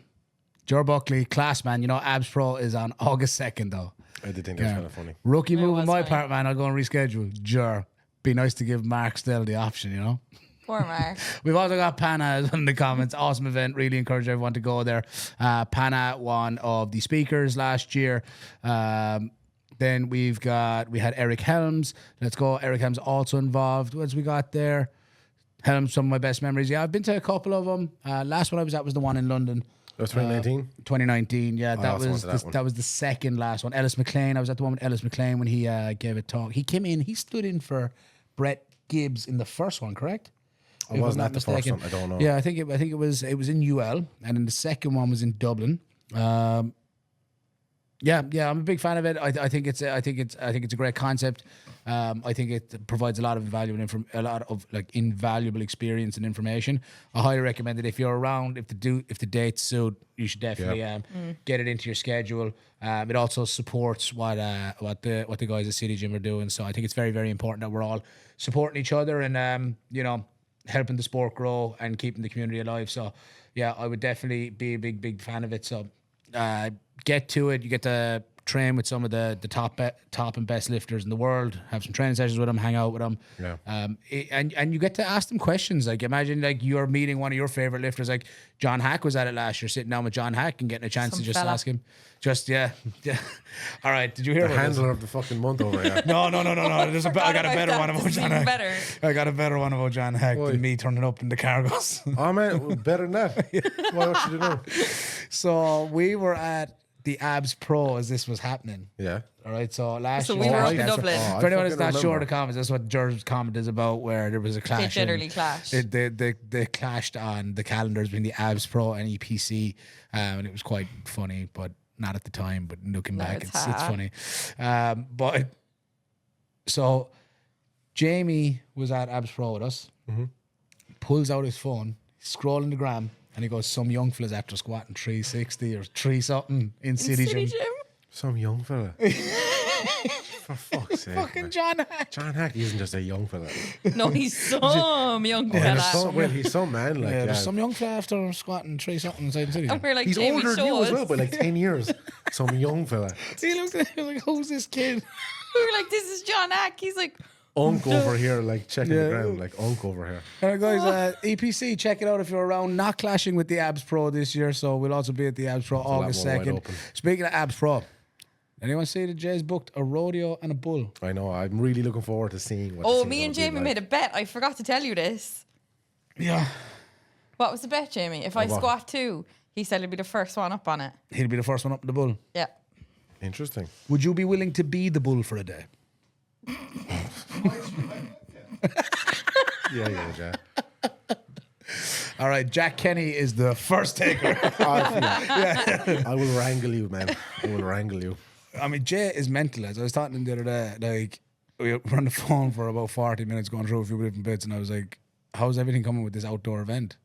Buckley, class man. You know, Abs Pro is on August 2nd, though. I did think that was kind of funny. Rookie move on was my funny. part, man. I'll go and reschedule. Jur. Be nice to give Mark still the option, you know? Poor Mark. We've also got Pana in the comments. Awesome event. Really encourage everyone to go there. Pana, one of the speakers last year. Then we had Eric Helms. Let's go. Eric Helms also involved. What else we got there? Helms, some of my best memories. Yeah, I've been to a couple of them. Last one I was at was the one in London. That was 2019? 2019, yeah, that also was went to that one. that was the second last one. Ellis McLean, I was at the one with Ellis McLean when he gave a talk. He came in, he stood in for Brett Gibbs in the first one, correct? I If I'm wasn't not at the first mistaken. one. I don't know. Yeah, I think it was in UL, and then the second one was in Dublin. Yeah, I'm a big fan of it. I think it's a great concept. I think it provides a lot of invaluable experience and information. I highly recommend it if you're around. If the dates suit, you should definitely get it into your schedule. It also supports what the guys at City Gym are doing. So I think it's very, very important that we're all supporting each other and helping the sport grow and keeping the community alive. So yeah, I would definitely be a big fan of it. So. Get to it. You get to train with some of the top and best lifters in the world. Have some training sessions with them. Hang out with them. Yeah. And you get to ask them questions. Like imagine like you're meeting one of your favorite lifters. Like John Hack was at it last year, sitting down with John Hack and getting a chance to just ask him. Just yeah. All right. Did you hear The about this? handler of the fucking month over here. No. There's I got a better one about John Hack. Better. I got a better one about John Hack Why? than me turning up in the cargos. Oh, man, better than that. What should you do? So we were at the Abs Pro as this was happening. Yeah. All right, so last So year, we were up that's in what- Dublin. I For anyone that's fucking not sure of remember. the comments, that's what George's comment is about, where there was a clash. They in- generally clash. They clashed on the calendars between the Abs Pro and EPC, and it was quite funny, but not at the time. But looking No, back, it's it's hot. funny. But so Jamie was at Abs Pro with us. Pulls out his phone, scrolling the gram, and he goes, "Some young fella's after squatting 360 or 3 something in City Gym." Some young fella. For fuck's sake. Fucking man. John Hack. John Hack isn't just a young fella. No, he's some young fella. He's some man. Like, Yeah, there's some young fella after squatting 3 something inside the City Gym. And we're like, he's Jamie, older than show you as us. well by like 10 years. Some young fella. He looked at him like, "Who's this kid?" We were like, this is John Hack. He's like, Unk over here, like checking Yeah. the ground, like Unk over here. All right, guys, EPC, check it out if you're around. Not clashing with the Abs Pro this year, so we'll also be at the Abs Pro lot August more wide 2nd. open. Speaking of Abs Pro, Anyone say that Jay's booked a rodeo and a bull? I know. I'm really looking forward to seeing what. Oh, me and Jamie made a bet. I forgot to tell you this. Yeah. What was the bet, Jamie? If I what? squat 2, he said he'd be the first one up on it. He'll be the first one up in the bull. Yeah. Interesting. Would you be willing to be the bull for a day? Yeah. All right, Jack Kenny is the first taker. I will wrangle you, man. I will wrangle you. I mean, Jay is mental. As I was talking to him the other day, like, we were on the phone for about 40 minutes going through a few different bits, and I was like, how's everything coming with this outdoor event?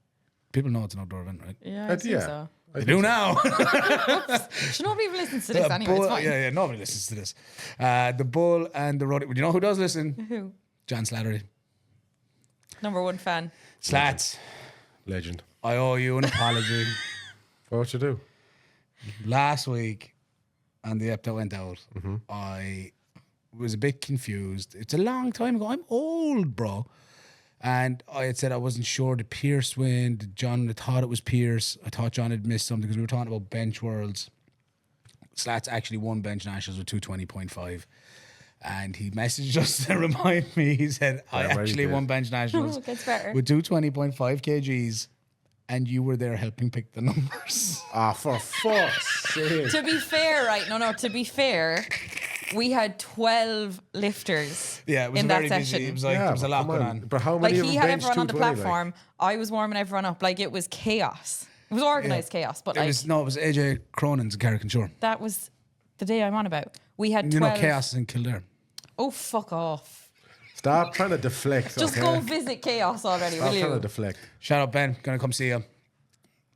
People know it's an outdoor event, right? Yeah, I think so. They do now. Should nobody even listen to this anyway? It's fine. Yeah, nobody listens to this. The bull and the rodeo. You know who does listen? Who? John Slattery. Number 1 fan. Slats, Legend. I owe you an apology. What you do? Last week, on the ep that went out, I was a bit confused. It's a long time ago. I'm old, bro. And I had said I wasn't sure. Did Pierce win? Did John? I thought it was Pierce. I thought John had missed something because we were talking about bench worlds. Slats actually won bench nationals with 220.5. And he messaged us to remind me. He said, I actually won bench nationals Gets better. with 220.5 kgs. And you were there helping pick the numbers. Ah, for fuck's sake. To be fair, right? No, to be fair, we had 12 lifters Yeah, it was in very that busy. session. It was like there was a lot come going on. on. But how Like, many of he them had bench everyone on the 220, platform. I was warming everyone up. Like, it was chaos. It was organised chaos, but It like, was AJ Cronin's and Carrick and Shore. that was the day I'm on about. We had You 12. know, chaos is in Kildare. Oh, fuck off. Stop trying to deflect. Just okay? go visit chaos already, Stop will trying to you? deflect. Shout out, Ben. Gonna come see you.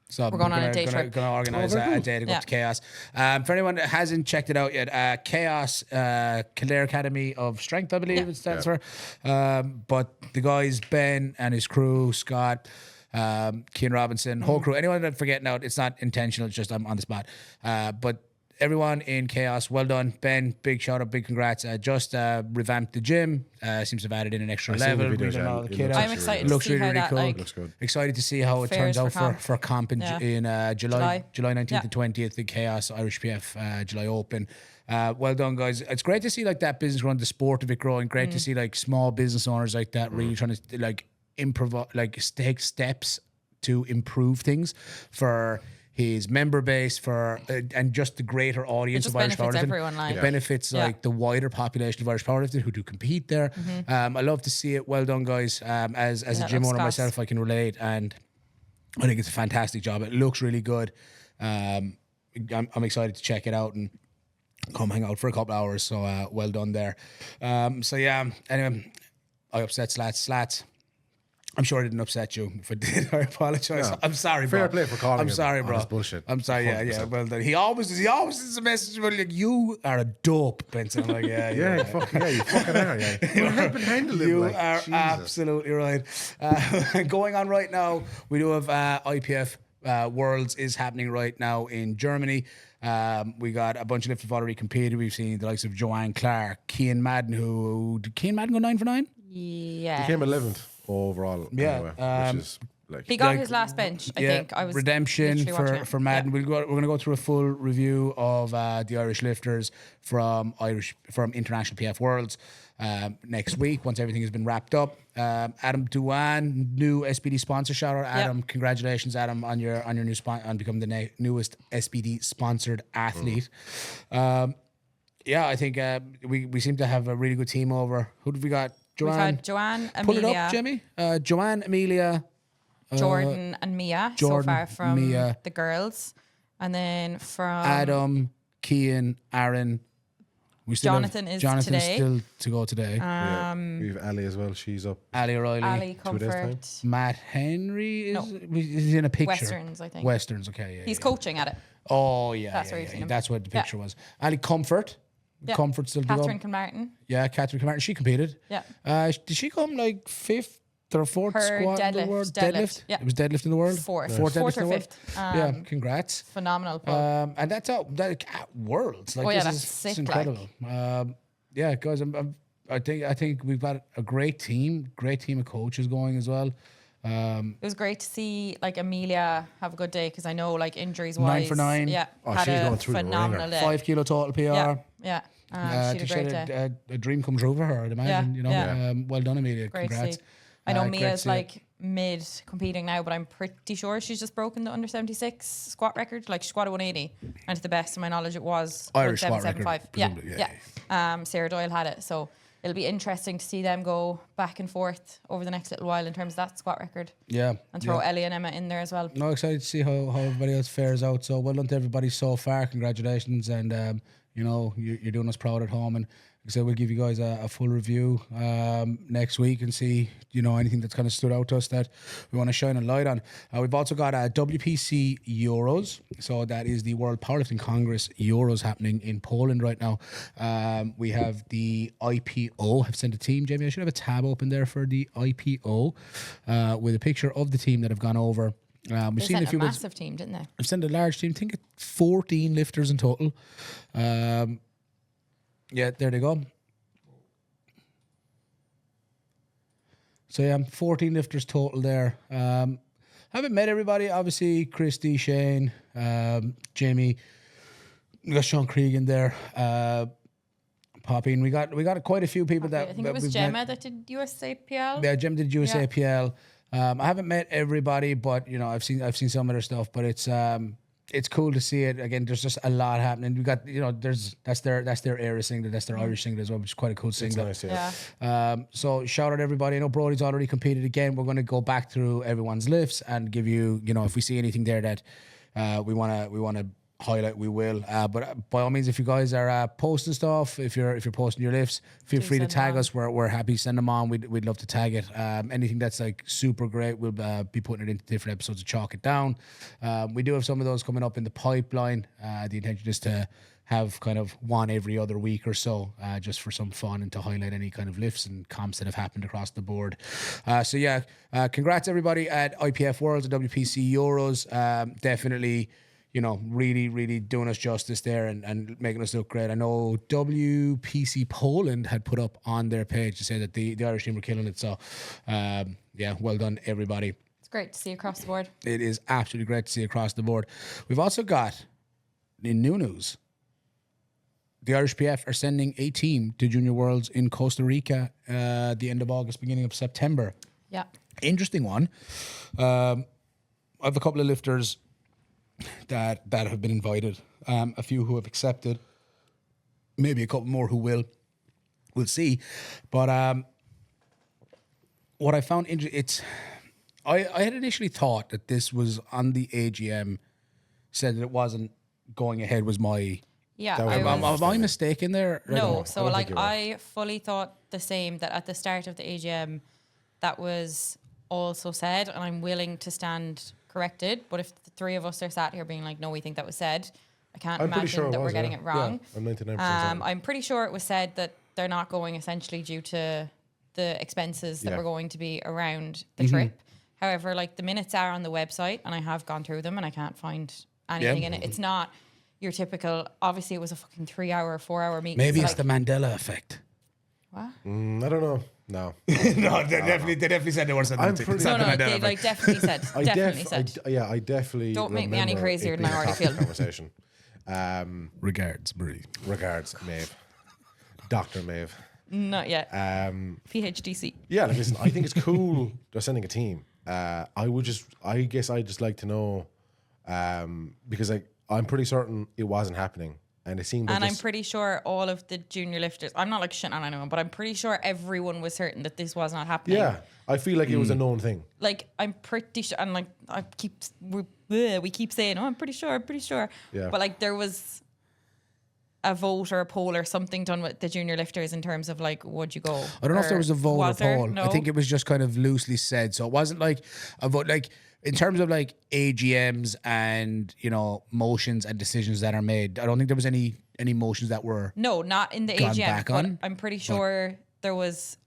So We're going on a day trip. Gonna organise a day to go Yeah. to Chaos. For anyone that hasn't checked it out yet, Chaos Kildare Academy of Strength, I believe it stands for. But the guys, Ben and his crew, Scott, Keane Robinson, whole crew. Anyone that I'm forgetting out, it's not intentional. It's just I'm on the spot. But everyone in Chaos, well done. Ben, big shout out, big congrats. Just revamped the gym. Seems to have added in an extra seen the level. videos, bringing yeah. all the It kid looks out. I'm excited to Looks see really, how really that, cool. like, Looks good. Excited to see how it fares turns out for for camp in July 19th Yeah. to 20th, the Chaos IrishPF July Open. Well done, guys. It's great to see like that business run, the sport of it growing. Great to see like small business owners like that really trying to like improvise, like take steps to improve things for his member base, for and just the greater audience just of Irish benefits powerlifting. everyone, like. It benefits Yeah. like the wider population of Irish powerlifting who do compete there. I love to see it. Well done, guys. As a Yeah, gym looks owner class. myself, I can relate, and I think it's a fantastic job. It looks really good. I'm excited to check it out and come hang out for a couple hours. So well done there. So yeah. Anyway, I upset Slats. I'm sure I didn't upset you. If I did, I apologize. No. I'm sorry, bro. Fair play for calling I'm him sorry, on bro. his bullshit. I'm sorry. Yeah. 100%. Well done. He always sends a message like, "You are a dope, Benson." I'm like, Yeah, you fucking are. Yeah. You're helping handle it. You like, are Jesus. absolutely right. Going on right now, we do have IPF Worlds is happening right now in Germany. We got a bunch of lifters have already competed. We've seen the likes of Joanne Clark, Cian Madden, did Cian Madden go 9 for 9? Yeah. He came 11th overall. Yeah, Anyway, which is like. He got like, his last bench, I think. I was redemption literally watching it. for Madden. Yeah. We're going to go through a full review of the Irish lifters from International PF Worlds next week once everything has been wrapped up. Adam Duan, new SPD sponsor. Shout out Adam! Congratulations, Adam, on your new on becoming the newest SPD sponsored athlete. Yeah, I think we seem to have a really good team over. Who have we got? Joanne. We've had Joanne, Pull it Amelia, up, Jimmy. Joanne, Amelia. Jordan, and Mia Jordan, so far from Mia. the girls. And then from Adam, Cian, Aaron. We still Jonathan have is Jonathan's today. still to go today. We have Ali as well. She's up. Ali O'Reilly. Ali 2 days' time. Comfort. Matt Henry is, No. is in a picture. Westerns, I think. Westerns, okay. Yeah, He's yeah. coaching at it. Oh, yeah. That's yeah, where you've yeah, seen him. That's what the Yeah. picture was. Ali Comfort. Yeah. Comfort still to go. Catherine Kilmartin. Yeah, Catherine Martin. She competed. Yeah. Did she come like 5th or 4th Her squad in the deadlift, world? deadlift, yeah. It was deadlift in the world? Fourth. Fourth Fourth deadlift or in the world? fifth. Yeah, congrats. Phenomenal. Pull. And that's out at Worlds. Like, Oh, yeah, this that's is sick, it's incredible. Yeah, guys, I think we've got a great team of coaches going as well. It was great to see like Amelia have a good day because I know like injuries wise. 9 for 9. Yeah, Oh, had she's a going through the phenomenal ringer. day. 5 kilo total PR. Yeah. She did a great day. A dream come true for her, I'd imagine. Yeah. Well done, Amelia. Great to Congrats. see. I know Great to Mia's see it. like mid competing now, but I'm pretty sure she's just broken the under 76 squat record. Like she squatted 180, and to the best of my knowledge, it was Irish squat record, 775. presumably, Yeah. Sarah Doyle had it, so it'll be interesting to see them go back and forth over the next little while in terms of that squat record. Yeah. And throw yeah. Ellie and Emma in there as well. No, excited to see how everybody else fares out. So well done to everybody so far. Congratulations, and you're doing us proud at home. And like I said, we'll give you guys a full review next week and see anything that's kind of stood out to us that we want to shine a light on. We've also got WPC Euros, so that is the World Powerlifting Congress Euros happening in Poland right now. We have the IPO. I've sent a team, Jamie. I should have a tab open there for the IPO with a picture of the team that have gone over. We've They seen sent a few a massive team, didn't they? I've sent a large team. I think it's 14 lifters in total. Yeah, there they go. So yeah, 14 lifters total there. Haven't met everybody. Obviously, Christy, Shane, Jamie. We got Sean Cregan there. Poppy, and we got quite a few people that I think it was we've Gemma met. that did USAPL. Yeah, Gemma did USAPL. I haven't met everybody, but I've seen some of their stuff. But it's cool to see it again. There's just a lot happening. We got that's their Éire singlet, that's their Irish singlet as well, which is quite a cool singlet. Nice, So shout out everybody. I know Brody's already competed again. We're going to go back through everyone's lifts and give you if we see anything there that we want to highlight, we will. But by all means, if you guys are posting stuff, if you're posting your lifts, feel free to send tag them on. us. We're happy to send them on. We'd love to tag it. Anything that's like super great, we'll be putting it into different episodes to chalk it down. We do have some of those coming up in the pipeline. The intention is to have kind of one every other week or so, just for some fun and to highlight any kind of lifts and comps that have happened across the board. Congrats everybody at IPF Worlds and WPC Euros. Definitely, really, really doing us justice there and making us look great. I know WPC Poland had put up on their page to say that the Irish team were killing it. So, well done, everybody. It's great to see across the board. It is absolutely great to see across the board. We've also got, in new news, the IrishPF are sending a team to Junior Worlds in Costa Rica the end of August, beginning of September. Yeah. Interesting one. I have a couple of lifters that have been invited, a few who have accepted, maybe a couple more who will. We'll see. But what I found interesting, I had initially thought that this was on the AGM, said that it wasn't going ahead, was my... Yeah. Am I mistaken there? No, so don't think you were. I fully thought the same, that at the start of the AGM, that was also said, and I'm willing to stand corrected. But if the three of us are sat here being like, no, we think that was said, I can't I'm pretty imagine sure it that was, we're getting yeah. it wrong. Yeah, I'm 99% certain. I'm pretty sure it was said that they're not going essentially due to the expenses that Yeah. were going to be around the trip. However, like the minutes are on the website, and I have gone through them, and I can't find anything in it. It's not your typical. Obviously, it was a fucking 3 hour, 4 hour meeting. Maybe so it's the Mandela effect. what? I don't know. No. No, they definitely said there was something. I'm pretty- No, they like definitely said. I definitely said. I definitely Don't make me any remember crazier it than I being a already topic of feel. Conversation. Regards, Marie. Regards, Maeve. Dr. Maeve. Not yet. PhDC. Yeah, like, listen, I think it's cool they're sending a team. I guess I'd just like to know, because I'm pretty certain it wasn't happening. And it seemed like And I'm pretty sure all of the junior lifters, I'm not like shitting on anyone, but I'm pretty sure everyone was certain that this was not happening. yeah, I feel like it was a known thing. Like, I'm pretty sure, and like, we keep saying, oh, I'm pretty sure. Yeah. But like, there was a vote or a poll or something done with the junior lifters in terms of like, would you go? I don't know if there was a vote or was there? poll. No. I think it was just kind of loosely said. So it wasn't like a vote. Like in terms of like AGMs and motions and decisions that are made, I don't think there was any motions that were. No, not in the gone AGM. back But on, I'm pretty sure there was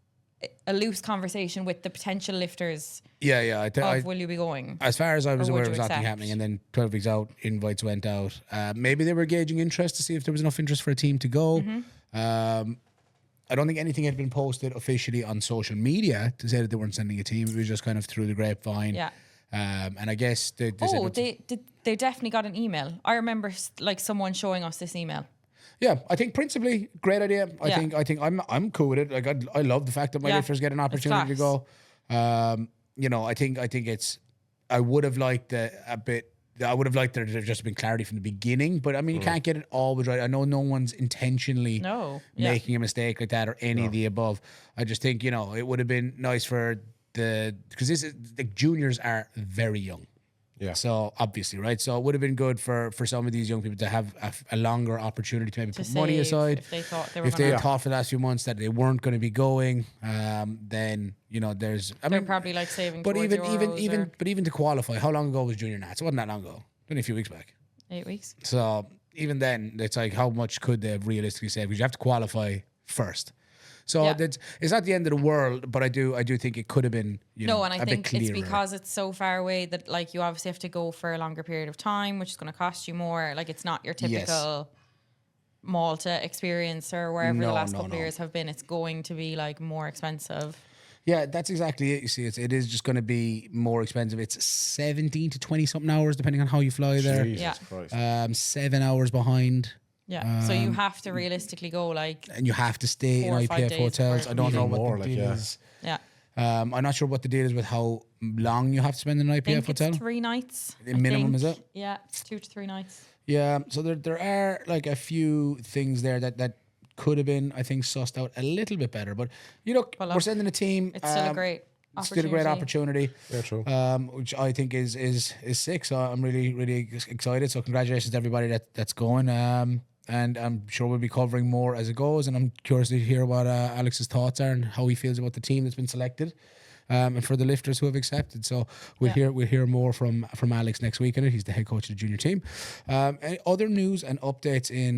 a loose conversation with the potential lifters Yeah. of will you be going? As far as I was Or would aware, it you was nothing accept? happening. And then 12 weeks out, invites went out. Maybe they were gauging interest to see if there was enough interest for a team to go. Mm-hmm. I don't think anything had been posted officially on social media to say that they weren't sending a team. It was just kind of through the grapevine. Yeah. And I guess they said they definitely got an email. I remember like someone showing us this email. yeah, I think principally great idea. I Yeah. think I'm cool with it. Like I love the fact that my Yeah, lifters get an opportunity to class. go. You know, I think it's. I would have liked a bit. I would have liked there to have just been clarity from the beginning, but I mean, you can't get it always right. I know no one's intentionally No, yeah. making a mistake like that or any of the above. I just think, you know, it would have been nice for because this is the juniors are very young. Yeah. So obviously, right? So it would have been good for some of these young people to have a longer opportunity to maybe To put money save aside. if they thought they were If they gonna- had thought for the last few months that they weren't going to be going, then you know there's. I They're mean, probably like saving. but towards even Euros or to qualify, how long ago was junior Nats? It wasn't that long ago. Only a few weeks back. 8 weeks. So even then, it's like how much could they have realistically saved? Because you have to qualify first. So Yeah. it's not the end of the world, but I do think it could have been No, and I a bit think it's clearer. because it's so far away that like you obviously have to go for a longer period of time, which is going to cost you more. Like it's not your typical Malta experience or wherever the No, last no, couple no. of years have been. It's going to be like more expensive. Yeah, that's exactly it. You see, it is just going to be more expensive. It's 17 to 20 something hours, depending on how you fly there. Jesus Yeah. Christ. 7 hours behind, Yeah. So you have to realistically go like, and you have to stay 4 or in 5 IPF days hotels. before- I don't know Even what more, the like, deal yeah. is. yeah. I'm not sure what the deal is with how long you have to spend in an I IPF think hotel. it's 3 nights. The minimum, think. is it? Yeah, it's 2 to 3 nights. Yeah, so there are like a few things there that could have been, I think, sussed out a little bit better. But you know, Well, we're look, sending a team. It's still a great It's still a great opportunity. Yeah, true. Which I think is sick. So I'm really excited. So congratulations to everybody that's going. And I'm sure we'll be covering more as it goes. And I'm curious to hear what Alex's thoughts are and how he feels about the team that's been selected. And for the lifters who have accepted. So we'll hear more from Alex next week. And he's the head coach of the junior team. Any other news and updates in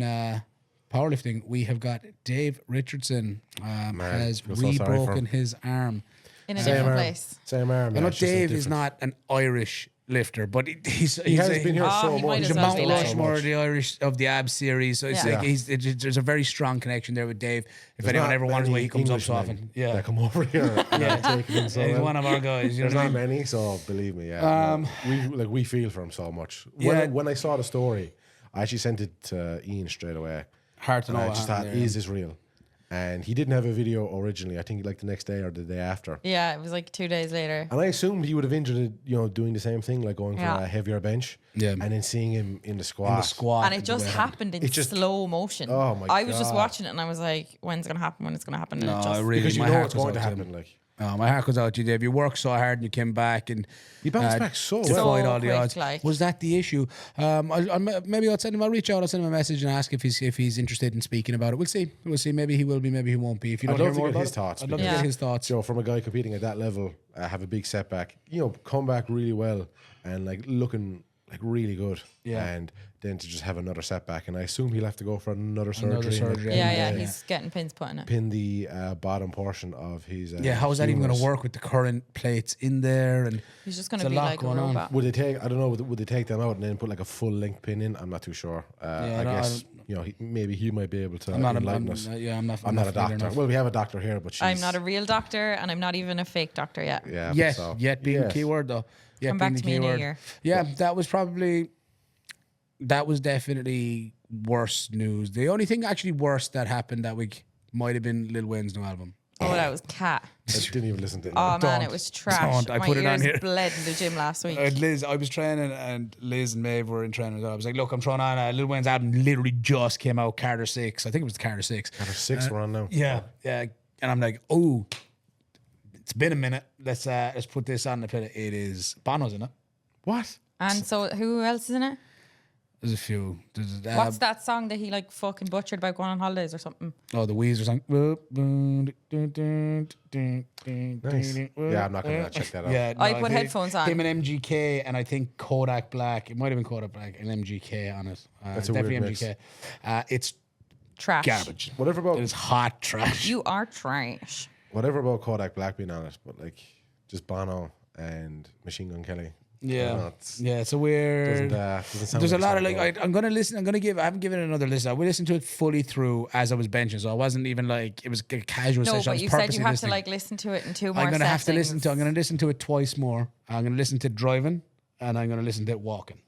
powerlifting? We have got Dave Richardson has feel so sorry for re-broken him. his arm. In a Same different arm. place. Same arm. I yeah, know it's just a Dave is different- not an Irish lifter, but he's He has been here Oh, so he much. might He's as a well Mount be like- Rushmore of the Irish of the abs series. So it's Yeah. like there's a very strong connection there with Dave. If There's anyone not ever wonders why many he comes up so Englishmen often, yeah, that come over here. Take it in so he's well. one of our guys. You know There's what I not mean? many, so believe me, yeah. We feel for him so much. Yeah. When I saw the story, I actually sent it to Ian straight away. Hard to And know I what just thought, happened there, is this real? And he didn't have a video originally. I think like the next day or the day after. Yeah, it was like 2 days later. And I assumed he would have injured it, doing the same thing, like going Yeah. for a heavier bench. Yeah. And then seeing him in the squat. In the squat, And it just happened in It just- slow motion. Oh my I was just God. watching it and I was like, when's it going to happen? When it's going to happen? And No, it just, really, Because you my know heart it's goes going to out to him. happen. Like Oh, my heart goes out to you, Dave. You worked so hard and you came back and He bounced back so defied well. all the quick, odds. like. Was that the issue? Maybe I'll send him. I'll reach out. I'll send him a message and ask if he's interested in speaking about it. We'll see. Maybe he will be. Maybe he won't be. If you I'd don't love hear to more get about his it, thoughts, I'd love to because- get his thoughts. from a guy competing at that level, have a big setback, come back really well and like looking like really good. Yeah. And then to just have another setback. And I assume he'll have to go for another surgery. Another surgery. yeah, Yeah. he's getting pins put in it. Pin the bottom portion of his. Yeah, how is that even going to humerus. work with the current plates in there? And He's just going There's to a be lot like a going on. robot. Would they take? I don't know. Would they take them out and then put like a full length pin in? I'm not too sure. I no, guess maybe he might be able to I'm not. enlighten us. I'm not. I'm not a familiar doctor. enough. Well, we have a doctor here, but she's, I'm not a real doctor and I'm not even a fake doctor yet. yeah. Yet, so- yet being the yes. key word though. Yet Come being back the to me in a keyword. year. Yeah, that was definitely worse news. The only thing actually worse that happened that week might have been Lil Wayne's new album. Oh, that was cat. I didn't even listen to it. Oh man, Don't. it was trash. Don't. I My put it on ears here. bled in the gym last week. Liz, I was training and Liz and Maeve were in training as well. I was like, look, I'm throwing on Lil Wayne's album literally just came out, Carter 6. I think it was Carter 6. There's 6 we're on now. Yeah. And I'm like, oh, it's been a minute. Let's put this on the plate. It is Bono's in it. What? And so who else is in it? There's a few. There's, What's that song that he like fucking butchered about going on holidays or something? Oh, the Weezer song. Nice. Yeah, I'm not gonna check that out. Yeah, I put headphones on. Him and MGK, and I think Kodak Black. It might have been Kodak Black and MGK on it. That's a definitely weird MGK. It's Trash. garbage. Whatever about It is hot trash. You are trash. whatever about Kodak Black being on it, but like just Bono and Machine Gun Kelly. Yeah, It's- yeah. So we're doesn't sound there's a like lot of it's like gonna I'm gonna listen. I haven't given it another listen. We listened to it fully through as I was benching, so I wasn't even like it was a casual No, session. I but was you said you purposely have listening. to like listen to it in 2 more I'm gonna have to listen settings. to. I'm gonna listen to it twice more. I'm gonna listen to it driving, and I'm gonna listen to it walking.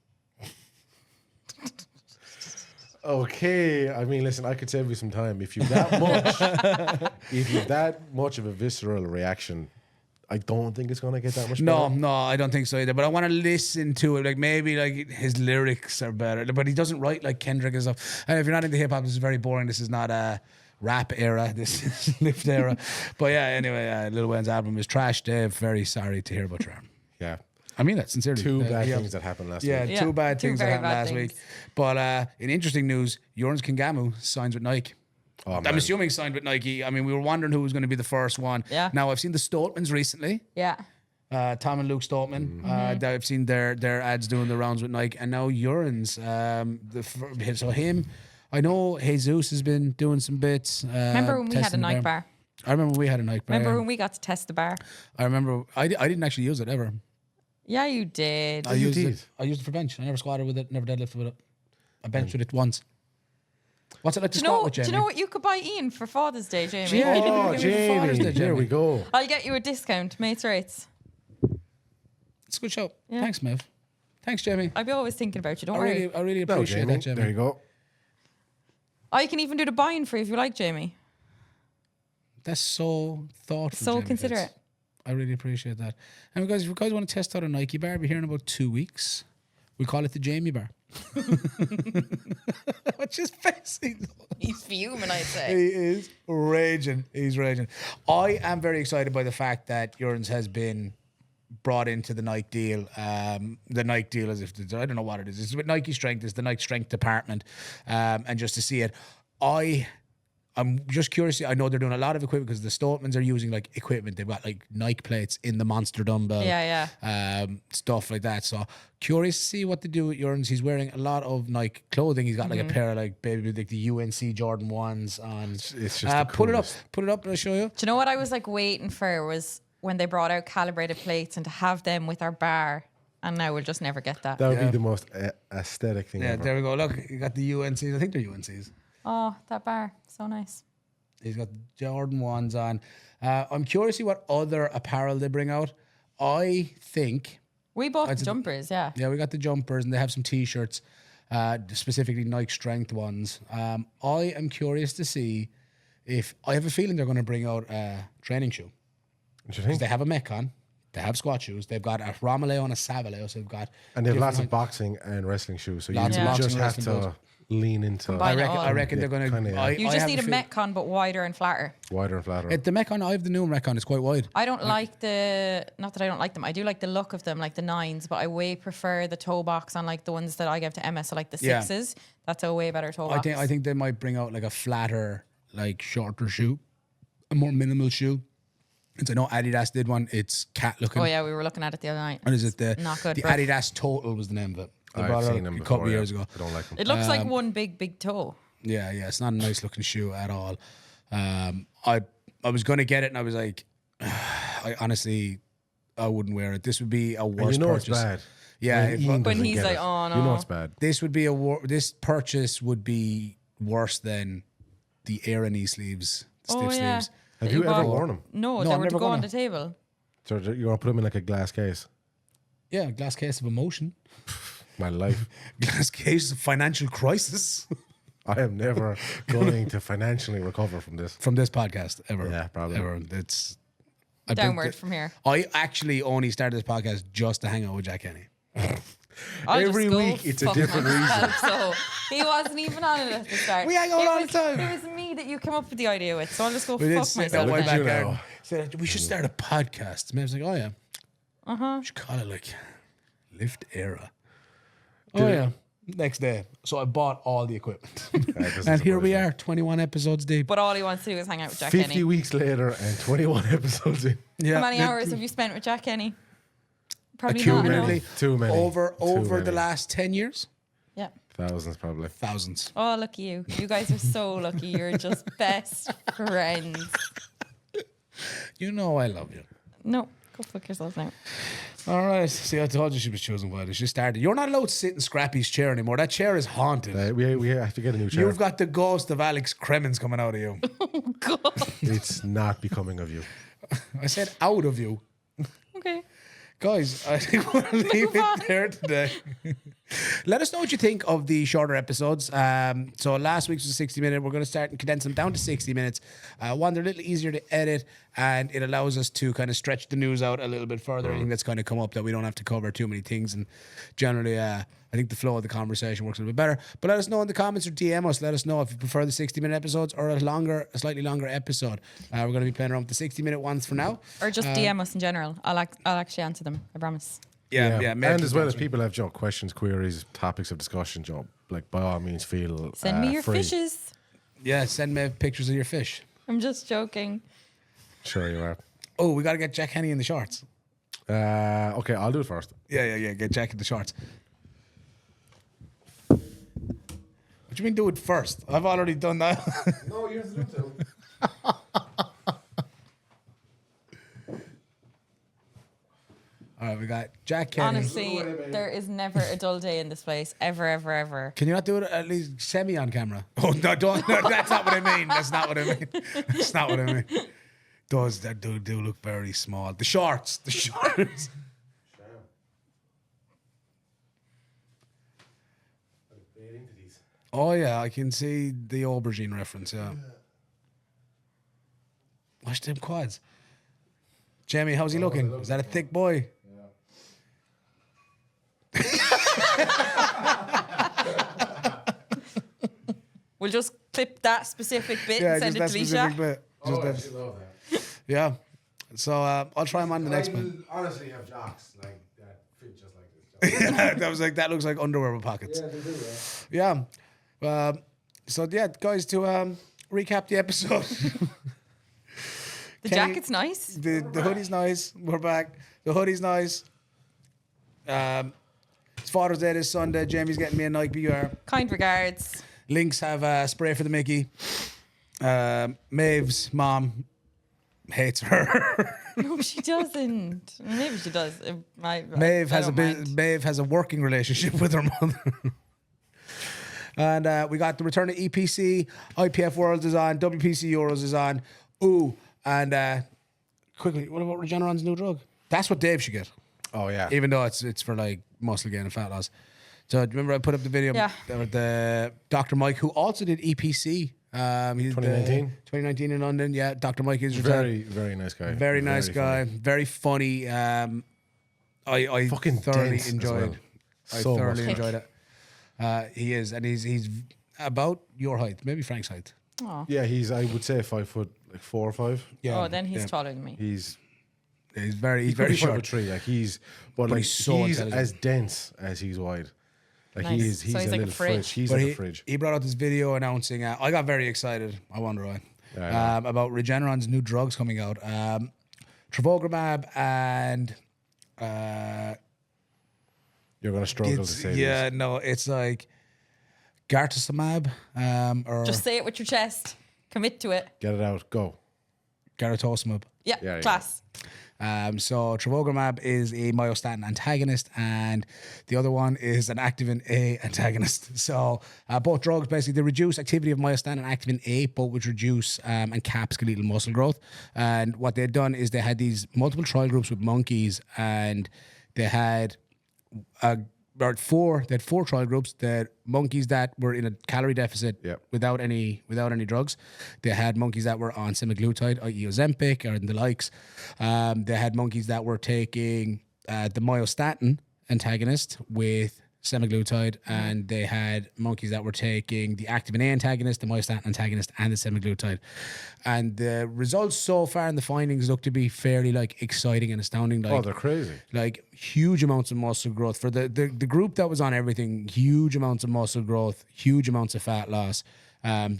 Okay, I mean, listen, I could save you some time if you've that much of a visceral reaction. I don't think it's gonna get that much No, better. no, I don't think so either. But I want to listen to it. Like maybe like his lyrics are better, but he doesn't write like Kendrick and stuff. And if you're not into hip hop, this is very boring. This is not a rap era. This is Lift era. But yeah, anyway, Lil Wayne's album is trash. Dave, very sorry to hear about your arm. Yeah, I mean that sincerely. two bad yeah. things that happened last Yeah, week. Yeah, two bad two things that very happened bad last things. week. But in interesting news, Jorns Kingamu signs with Nike. Oh, I'm man. assuming signed with Nike. I mean, we were wondering who was going to be the first one. Yeah. Now I've seen the Stoltmans recently. Yeah. Tom and Luke Stoltman. Mm-hmm. I've seen their ads doing the rounds with Nike, and now Urans. So him, I know Jesus has been doing some bits. Remember when we had a testing the Nike bar? I remember we had a Nike bar. Remember yeah. when we got to test the bar? I remember I didn't actually use it ever. Yeah, you did. I used did? it. I used it for bench. I never squatted with it. Never deadlifted with it. I benched with it once. What's it like to squat with, Do Jamie? you know what you could buy Ian for Father's Day, Jamie? Yeah, you didn't Oh, even give me Father's Day, Jamie, there we Jamie. go. I'll get you a discount, mates rates. It's a good show. Yeah. Thanks, Maeve. Thanks, Jamie. I'll be always thinking about you. Don't worry. I really No, appreciate Jamie, that, Jamie. there you go. I can even do the buying for you if you like, Jamie. That's so thoughtful. So Jamie. considerate. That's- I really appreciate that. And guys, if you guys want to test out a Nike bar, we'll be here in about 2 weeks. We call it the Jamie bar. Which is facing. He's fuming, I'd say. He is raging. He's raging. I am very excited by the fact that Urans has been brought into the Nike deal. The Nike deal, as if I don't know what it is. It's with Nike Strength. It's the Nike Strength department, and just to see it, I'm just curious. I know they're doing a lot of equipment because the Stoltmans are using like equipment. They've got like Nike plates in the monster dumbbell, stuff like that. So curious to see what they do with Urans. He's wearing a lot of Nike clothing. He's got like a pair of like baby like the UNC Jordan 1s on. It's just the Put it up. coolest. Put it up and I'll show you. Do you know what I was like waiting for was when they brought out calibrated plates and to have them with our bar, and now we'll just never get that. That would Yeah. be the most aesthetic thing Yeah, ever. there we go. Look, you got the UNCs. I think they're UNCs. Oh, that bar, so nice. He's got the Jordan 1s on. I'm curious to see what other apparel they bring out. I think, We bought the I'd say- jumpers, yeah. yeah, we got the jumpers and they have some T-shirts, specifically Nike Strength ones. I am curious to see if, I have a feeling they're going to bring out a training shoe. What you Because think? they have a Metcon, they have squat shoes, they've got a Romaleo and a Savaleo, so they've got... And they have lots different- of boxing and wrestling shoes, so you Lots of boxing just and have wrestling to lean into Combine it I all. reckon they're going to... kinda, yeah. You just need a Metcon, but wider and flatter. wider and flatter. The Metcon, I have the new Metcon, it's quite wide. I don't like the, not that I don't like them, I do like the look of them, like the 9s, but I way prefer the toe box on like the ones that I give to Emma, so like the Yeah. 6s. That's a way better toe box. I think they might bring out like a flatter, like shorter shoe, a more minimal shoe. And I know Adidas did one. It's cat looking. Oh yeah, we were looking at it the other night. What is it? The Not good, The bro. Adidas Total was the name of it. They I've brought it out seen them a before, couple yeah. years ago. I don't like them. It looks like one big toe. Yeah, it's not a nice looking shoe at all. I was gonna get it, and I was like, I honestly, I wouldn't wear it. This would be a And worse you know it's purchase. bad. Yeah, When if- Ian When doesn't he's get like, it. oh, You know no. it's bad. this would be this purchase would be worse than the Éire knee sleeves, the Oh stiff yeah. sleeves. Have That you ever bought- worn them? No, No, they I'm were to never go on gonna. the table. So you're going to put them in like a glass case? Yeah, glass case of emotion, My life. glass case of financial crisis. I am never going to financially recover from this. From this podcast ever. Yeah, probably. Ever. It's I built Downward it- from here. I actually only started this podcast just to hang out with Jack Kenny. I'll Every just go week it's a fuck different myself, So he wasn't even on it at the start. We hang out It all the was- time. It was me that you came up with the idea with, so I'll just go We did fuck sit that myself. way Look at then. you back now. there. Said we should start a podcast. And I was like, oh yeah. We should call it like Lift Éire. Oh yeah. Next day. So I bought all the equipment. doesn't And here we surprise me. are, 21 episodes deep. But all he wants to do is hang out with Jack 50 Kenny. weeks later and 21 episodes in. Yeah. How many hours have you spent with Jack Kenny? Probably not Accumulatively, enough. Too many. Over Too the many. last 10 years? Yeah. Thousands probably. Thousands. Oh, lucky you. You guys are so lucky. You're just best friends. You know I love you. No, go fuck yourself now. All right. See, I told you she was choosing well. She started. You're not allowed to sit in Scrappy's chair anymore. That chair is haunted. We have to get a new chair. You've got the ghost of Alex Cremens coming out of you. It's not becoming of you. I said out of you. Okay. Guys, I think we'll leave it there today. Let us know what you think of the shorter episodes. So last week's was a 60-minute. We're going to start and condense them down to 60 minutes. One, they're a little easier to edit, and it allows us to kind of stretch the news out a little bit further. Anything that's kind of come up that we don't have to cover too many things. And generally, I think the flow of the conversation works a little bit better. But let us know in the comments or DM us. Let us know if you prefer the 60-minute episodes or a slightly longer episode. We're going to be playing around with the 60-minute ones for now. Or just DM us in general. I'll actually answer them. I promise. Yeah. And as well as people have questions, queries, topics of discussion, like by all means feel Send me your free. fishes. Yeah, send me pictures of your fish. I'm just joking. Sure you are. Oh, we got to get Jack Henny in the shorts. Okay, I'll do it first. Yeah. Get Jack in the shorts. What do you mean do it first? I've already done that. No, you have to do it too. All right, we got Jack Kenny. Honestly, there is never a dull day in this place. Ever, ever, ever. Can you not do it at least semi on camera? Oh, no, don't. No, that's not what I mean. That's not what I mean. That's not what I mean. That do look very small. The shorts. Oh, yeah, I can see the aubergine reference, yeah. Watch them quads. Jamie, how's he looking? Is that a thick boy? We'll just clip that specific bit and send it to Lisha. Yeah. So I'll try him on the next one. Honestly, have jocks like that fit just like this. That looks like underwear with pockets. Yeah, they do. Yeah. So yeah, guys, to recap the episode. The Kenny, jacket's nice. The hoodie's nice. We're back. The hoodie's nice. It's Father's Day this Sunday. Jamie's getting me a Nike BR. Kind regards. Links have a spray for the Mickey. Maeve's mom hates her. No, she doesn't. Maybe she does. Maeve has a working relationship with her mother. And we got the return of EPC, IPF Worlds is on, WPC Euros is on. Ooh, and quickly, what about Regeneron's new drug? That's what Dave should get. Oh yeah. Even though it's for like muscle gain and fat loss. So do you remember I put up the video? Yeah. The Dr. Mike, who also did EPC. He did 2019 in London. Yeah, Dr. Mike is very, very nice guy. Very nice guy. Funny. Very funny. I fucking thoroughly enjoyed. Well. So I thoroughly enjoyed it. He is, and he's about your height, maybe Frank's height. Oh. Yeah, I would say 5 foot, like 4 or 5. Yeah. Oh, then he's taller than me. He's very short. 5'3". Like he's so he's intelligent. as dense as he's wide. Like Nice. he's So a he's like a little fridge. fridge. He's But like a fridge. he brought out this video announcing. I got very excited. I wonder why. Yeah. About Regeneron's new drugs coming out. Trevogrumab and You're gonna struggle to say this. no, it's like Gartazumab or Just say it with your chest. Commit to it. Get it out. Go. Garetosmab. Yeah, Yeah, class. So Trevogrumab is a myostatin antagonist, and the other one is an activin A antagonist. So both drugs basically they reduce activity of myostatin and activin A, both which reduce and cap skeletal muscle growth. And what they'd done is they had these multiple trial groups with monkeys, and they had four trial groups. They had monkeys that were in a calorie deficit Yep. without any drugs. They had monkeys that were on semaglutide, i.e. Ozempic or the likes. They had monkeys that were taking the myostatin antagonist with semaglutide, and they had monkeys that were taking the activin A antagonist, the myostatin antagonist, and the semaglutide. And the results so far and the findings look to be fairly like exciting and astounding. Like, Oh, they're crazy. like huge amounts of muscle growth for the group that was on everything. Huge amounts of muscle growth, huge amounts of fat loss.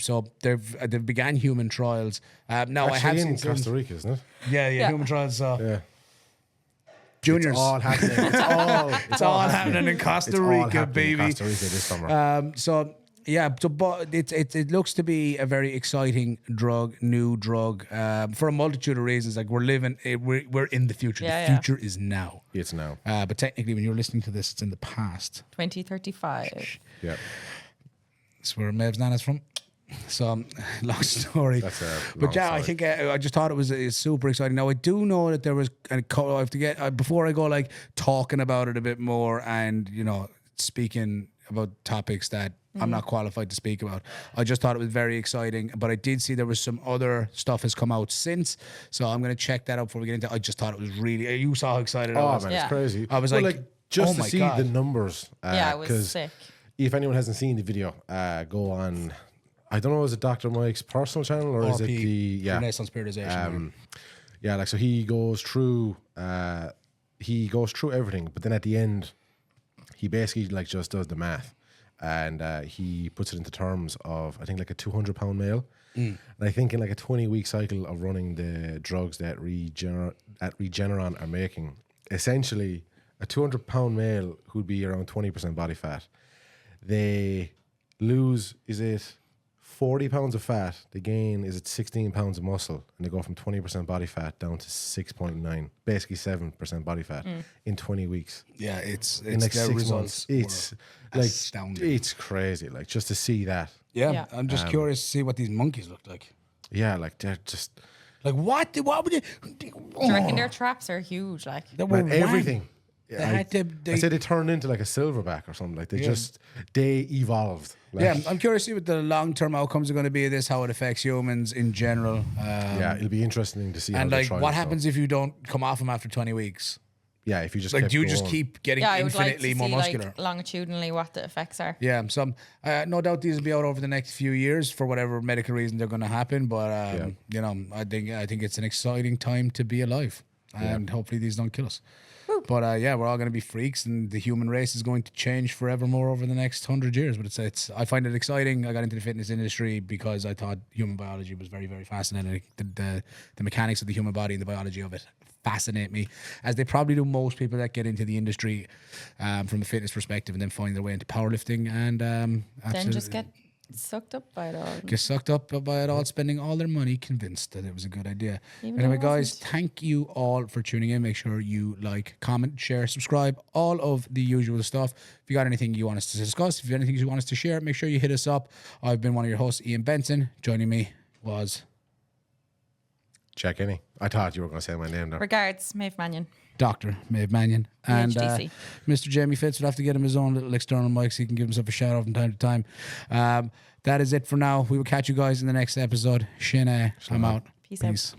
So they've began human trials. Now Actually, I have in seen Costa Rica, isn't it? Yeah, Yeah. human trials. So Yeah. juniors, It's all happening. it's all happening in Costa It's all Rica, happening baby. in Costa Rica this summer. So Yeah, so but it looks to be a very exciting new drug, for a multitude of reasons. Like we're in the future. Yeah, The future is now. It's now. But technically, when you're listening to this, it's in the past. 2035. Yeah. That's where Maeve's nana's from. So, long story. That's a But long yeah, story. I think I just thought it was super exciting. Now I do know that there was I have to get before I go like talking about it a bit more and speaking about topics that I'm not qualified to speak about. I just thought it was very exciting, but I did see there was some other stuff has come out since, so I'm going to check that out before we get into it. I just thought it was really. You saw how excited I Oh was. man, Yeah. it's crazy. I was Well, like, just oh to my see God. the numbers. Yeah, it was 'cause sick. If anyone hasn't seen the video, go on. I don't know, is it Dr. Mike's personal channel or is it the Renaissance Periodization? Yeah, like so he goes through everything, but then at the end, he basically like just does the math, and he puts it into terms of I think like a 200-pound male, and I think in like a 20-week cycle of running the drugs that Regeneron are making, essentially a 200-pound male who'd be around 20% body fat, they lose 40 pounds of fat, the gain is 16 pounds of muscle, and they go from 20% body fat down to 6.9, basically 7% body fat in 20 weeks. Yeah, it's In like their 6 results. months. It's were like astounding. it's crazy, like just to see that. Yeah, I'm just curious to see what these monkeys look like. Yeah, like they're just Like what? What would they? Do you reckon their traps are huge? Like, They were man, everything. They I, had to- I said they turned into like a silverback or something. Like they evolved. Like, Yeah, I'm curious to see what the long-term outcomes are going to be of this, how it affects humans in general. yeah, it'll be interesting to see. And how they like, try what this out. happens if you don't come off them after 20 weeks? Yeah, if you just Like, kept do you just going. keep getting yeah, I would like to infinitely see more muscular? like longitudinally what the effects are. Yeah, so no doubt these will be out over the next few years for whatever medical reason they're going to happen. But I think it's an exciting time to be alive, and hopefully these don't kill us. But we're all going to be freaks, and the human race is going to change forevermore over the next 100 years. But it's I find it exciting. I got into the fitness industry because I thought human biology was very, very fascinating. The mechanics of the human body and the biology of it fascinate me, as they probably do most people that get into the industry from a fitness perspective and then find their way into powerlifting and Then just get sucked up by it all. get sucked up by it all, spending all their money, convinced that it was a good idea. Even Anyway, though it guys, wasn't. thank you all for tuning in. Make sure you like, comment, share, subscribe, all of the usual stuff. If you got anything you want us to discuss, if you have anything you want us to share, make sure you hit us up. I've been one of your hosts, Ian Benson. Joining me was Check any. I thought you were going to say my name there. Regards, Maeve Mannion. Dr. Maeve Mannion. And PhDC. Mr. Jamie Fitz would have to get him his own little external mic so he can give himself a shout out from time to time. That is it for now. We will catch you guys in the next episode. Shine. I'm out. Peace out.